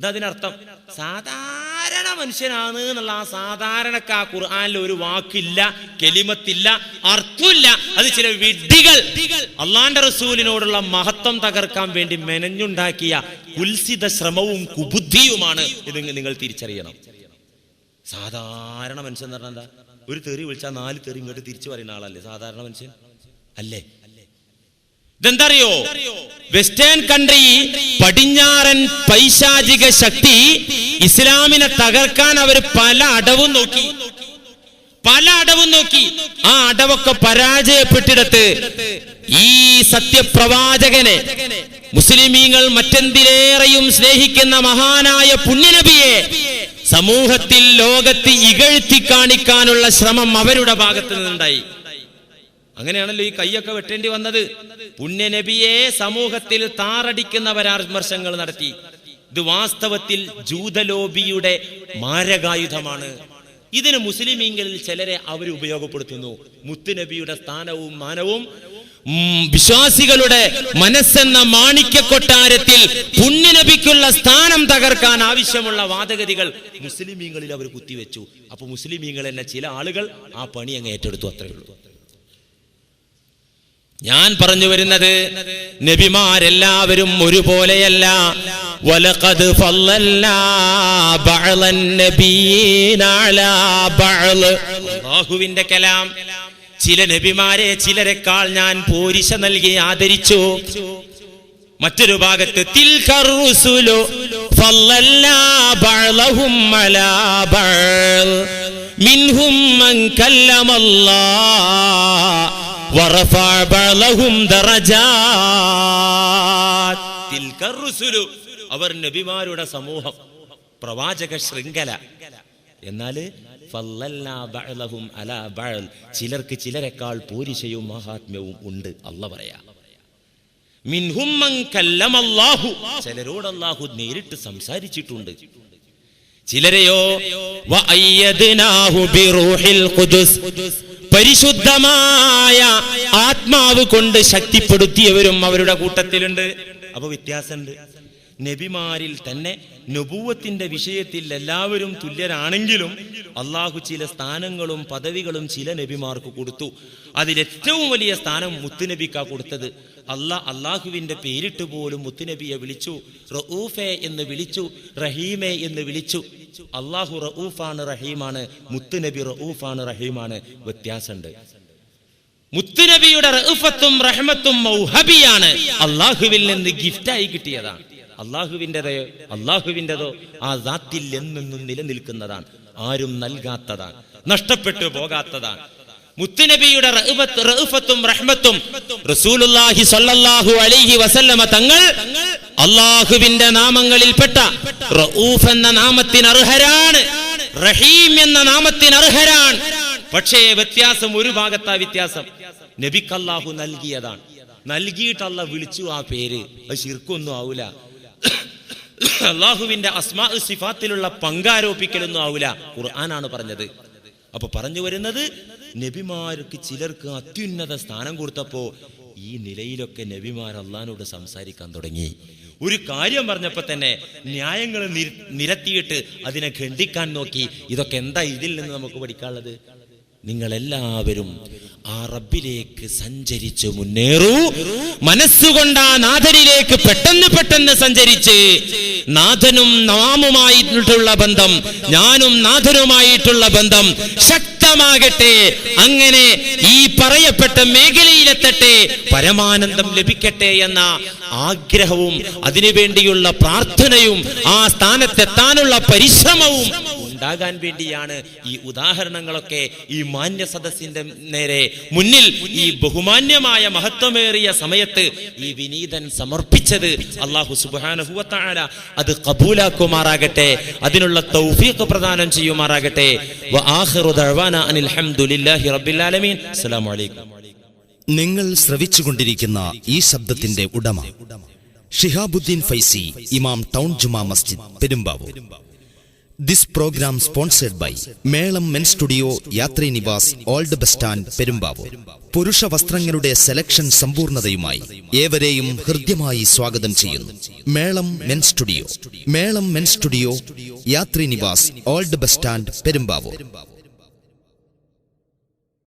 അതിനർത്ഥം സാധാരണ മനുഷ്യനാണ് എന്നുള്ള ആ സാധാരണക്ക് ആ ഖുർആനിൽ ഒരു വാക്കില്ല, കെലിമത്തില്ല, അർത്ഥമില്ല. അത് ചില വിഡ്ഢികൾ അള്ളാന്റെ റസൂലിനോടുള്ള മഹത്വം തകർക്കാൻ വേണ്ടി മെനഞ്ഞുണ്ടാക്കിയ കുൽസിത ശ്രമവും കുബുദ്ധിയുമാണ് ഇത് നിങ്ങൾ തിരിച്ചറിയണം. സാധാരണ മനുഷ്യൻ എന്ന് പറഞ്ഞാൽ എന്താ? ഒരു തെറി വിളിച്ചാൽ 4 തെറി ഇങ്ങോട്ട് തിരിച്ചു പറയുന്ന ആളല്ലേ സാധാരണ മനുഷ്യൻ, അല്ലേ? ഇതെന്തറിയോ? വെസ്റ്റേൺ കൺട്രി, പടിഞ്ഞാറൻ പൈശാചിക ശക്തി ഇസ്ലാമിനെ തകർക്കാൻ അവർ പല അടവും നോക്കി. ആ അടവൊക്കെ പരാജയപ്പെട്ടിടത്ത് ഈ സത്യപ്രവാചകനെ, മുസ്ലിമീങ്ങൾ മറ്റെന്തിലേറെയും സ്നേഹിക്കുന്ന മഹാനായ പുണ്യനബിയെ സമൂഹത്തിൽ, ലോകത്ത് ഇകഴ്ത്തി കാണിക്കാനുള്ള ശ്രമം അവരുടെ ഭാഗത്ത് നിന്നുണ്ടായി. അങ്ങനെയാണല്ലോ ഈ കൈയൊക്കെ വെട്ടേണ്ടി വന്നത്. പുണ്യനബിയെ സമൂഹത്തിൽ താറടിക്കുന്ന പരാമർശങ്ങൾ നടത്തി. ഇത് വാസ്തവത്തിൽ ജൂതലോബിയുടെ മാരകായുധമാണ്. ഇതിന് മുസ്ലിമീങ്ങളിൽ ചിലരെ അവർ ഉപയോഗപ്പെടുത്തുന്നു. മുത്തുനബിയുടെ സ്ഥാനവും മാനവും വിശ്വാസികളുടെ മനസ്സെന്ന മാണിക്യ കൊട്ടാരത്തിൽ പുണ്യനബിക്കുള്ള സ്ഥാനം തകർക്കാൻ ആവശ്യമുള്ള വാദഗതികൾ മുസ്ലിമീങ്ങളിൽ അവർ കുത്തിവെച്ചു. അപ്പൊ മുസ്ലിമീങ്ങൾ എന്ന ചില ആളുകൾ ആ പണി അങ്ങ് ഏറ്റെടുത്തു, അത്രയേ ഉള്ളൂ. ഞാൻ പറഞ്ഞു വരുന്നത്, നബിമാരെല്ലാവരും ഒരുപോലെയല്ല. വലഖദ് ഫളൽനാ ബഅലൻ നബിയീന അലാ ബഅൽ. അല്ലാഹുവിന്റെ കലാം. ചില നബിമാരെ ചിലരെക്കാൾ ഞാൻ പോരിശ നൽകി ആദരിച്ചു. മറ്റൊരു ഭാഗത്ത് തിൽകർ റുസുലു ഫളൽനാ ബഅലഹും അലാ ബഅൽ മിൻഹും മൻ കല്ലമല്ലാഹ് വറഫഅ ബഅലഹും ദറജാത്. തിൽക റുസുലു, അവർ നബിമാരുടെ സമൂഹം, പ്രവാചക ശൃംഖല. എന്നാല് ഫല്ലൽനാ ബഅലഹും അലാ ബഅൽ, ചിലർക്ക് ചിലരെക്കാൾ പൂരിശയും മഹാത്മ്യവും ഉണ്ട്. അല്ലാഹു പറയാ, മിൻഹും മൻ കല്ലമല്ലാഹു, ചിലരോട് അല്ലാഹു നേരിട്ട് സംസാരിച്ചിട്ടുണ്ട്. ചിലരെയോ വഅയ്യദ്നാഹു ബിറൂഹിൽ ഖുദുസ്, പരിശുദ്ധമായ ആത്മാവ് കൊണ്ട് ശക്തിപ്പെടുത്തിയവരും അവരുടെ കൂട്ടത്തിലുണ്ട്. അപ്പൊ വ്യത്യാസമുണ്ട്. നബിമാരിൽ തന്നെ നബുവത്തിന്റെ വിഷയത്തിൽ എല്ലാവരും തുല്യരാണെങ്കിലും അള്ളാഹു ചില സ്ഥാനങ്ങളും പദവികളും ചില നബിമാർക്ക് കൊടുത്തു. അതിലേറ്റവും വലിയ സ്ഥാനം മുത്തുനബിക്കാ കൊടുത്തത്. അള്ളാഹുവിന്റെ പേരിട്ട് പോലും മുത്തുനബിയെ വിളിച്ചു. റഊഫെ എന്ന് വിളിച്ചു, റഹീമെ എന്ന് വിളിച്ചു. അള്ളാഹു റഊഫാണ് റഹീമാണ്, മുത്തുനബി റഊഫാണ് റഹീമാണ്. വ്യത്യാസമുണ്ട്. മുത്തുനബിയുടെ റഊഫത്തും റഹ്മത്തും മൗഹബിയാണ്, അള്ളാഹുവിൽ നിന്ന് ഗിഫ്റ്റായി കിട്ടിയതാണ്. അള്ളാഹുവിൻ്റെതോ ആ ദാത്തിൽ എന്നെന്നും നിലനിൽക്കുന്നതാണ്, ആരും നൽകാത്തതാണ്, നഷ്ടപ്പെട്ടു പോകാത്തതാണ്. മുത്തുനബിയുടെ റഊഫത്തും റഹ്മത്തും റസൂലുള്ളാഹി സ്വല്ലല്ലാഹു അലൈഹി വസല്ലമ തങ്ങൾ അള്ളാഹുവിന്റെ നാമങ്ങളിൽപ്പെട്ട റഊഫ് എന്ന നാമത്തിന് അർഹരാണ്, റഹീം എന്ന നാമത്തിന് അർഹരാണ്. പക്ഷേ വ്യത്യാസം, ഒരു ഭാഗത്താ വ്യത്യാസം. നബിക്ക് അല്ലാഹു നൽകിയതാണ്, നൽകിയിട്ട് അല്ലാഹു വിളിച്ചു ആ പേര്. അത് ശിർക്കൊന്നും ആവൂല. അള്ളാഹുവിന്റെ അസ്മാ സിഫാത്തിലുള്ള പങ്കാരോപിക്കലൊന്നും ആവൂല. ഖുർആനാണ് പറഞ്ഞത്. അപ്പൊ പറഞ്ഞു വരുന്നത്, നബിമാർക്ക് ചിലർക്ക് അത്യുന്നത സ്ഥാനം കൊടുത്തപ്പോ ഈ നിലയിലൊക്കെ നബിമാർ അള്ളാഹിനോട് സംസാരിക്കാൻ തുടങ്ങി. ഒരു കാര്യം പറഞ്ഞപ്പോ തന്നെ ന്യായങ്ങൾ നിരത്തിയിട്ട് അതിനെ ഖണ്ഡിക്കാൻ നോക്കി. ഇതൊക്കെ എന്താ ഇതിൽ നിന്ന് നമുക്ക് പഠിക്കാനുള്ളത്? നിങ്ങളെല്ലാവരും ആ റബ്ബിലേക്ക് സഞ്ചരിച്ച് മുന്നേറൂ. മനസ്സുകൊണ്ട് ആ നാഥനിലേക്ക് പെട്ടെന്ന് സഞ്ചരിച്ച് നാഥനും നാമുമായിട്ടുള്ള ബന്ധം, ഞാനും നാഥനുമായിട്ടുള്ള ബന്ധം ശക്തമാകട്ടെ. അങ്ങനെ ഈ പറയപ്പെട്ട മേഖലയിലെത്തട്ടെ, പരമാനന്ദം ലഭിക്കട്ടെ എന്ന ആഗ്രഹവും അതിനുവേണ്ടിയുള്ള പ്രാർത്ഥനയും ആ സ്ഥാനത്തെത്താനുള്ള പരിശ്രമവും ഉണ്ടാകാൻ വേണ്ടിയാണ് ഈ ഉദാഹരണങ്ങളൊക്കെ ഈ മാന്യ സദസ്സിന്റെ നേരെ മുന്നിൽ ഈ ബഹുമാന്യമായ മഹത്വമേറിയ സമയത്ത് ഈ വിനീതൻ സമർപ്പിച്ചത്. അല്ലാഹു സുബ്ഹാനഹു വ തആല അത് ഖബൂലാക്കുമാറാകട്ടെ, അതിനുള്ള തൗഫീഖ് പ്രദാനം ചെയ്യുമാറാകട്ടെ. വ ആഖിറു ദഅവാന അനിൽ ഹംദുലില്ലാഹി റബ്ബിൽ ആലമീൻ. അസ്സലാമു അലൈക്കും.
നിങ്ങൾ ശ്രവിച്ചുകൊണ്ടിരിക്കുന്ന ഈ ശബ്ദത്തിന്റെ ഉടമ ഷിഹാബുദ്ദീൻ ഫൈസി, ഇമാം town Juma Masjid, Perumbavoor. This program sponsored by Melam men studio, Yatri Nivas, old bus stand, Perumbavoor. പുരുഷ വസ്ത്രങ്ങളുടെ സെലക്ഷൻ സമ്പൂർണതയുമായി ഏവരെയും ഹൃദ്യമായി സ്വാഗതം ചെയ്യുന്നു. Melam men studio, Yatri Nivas, old bus stand, Perumbavoor.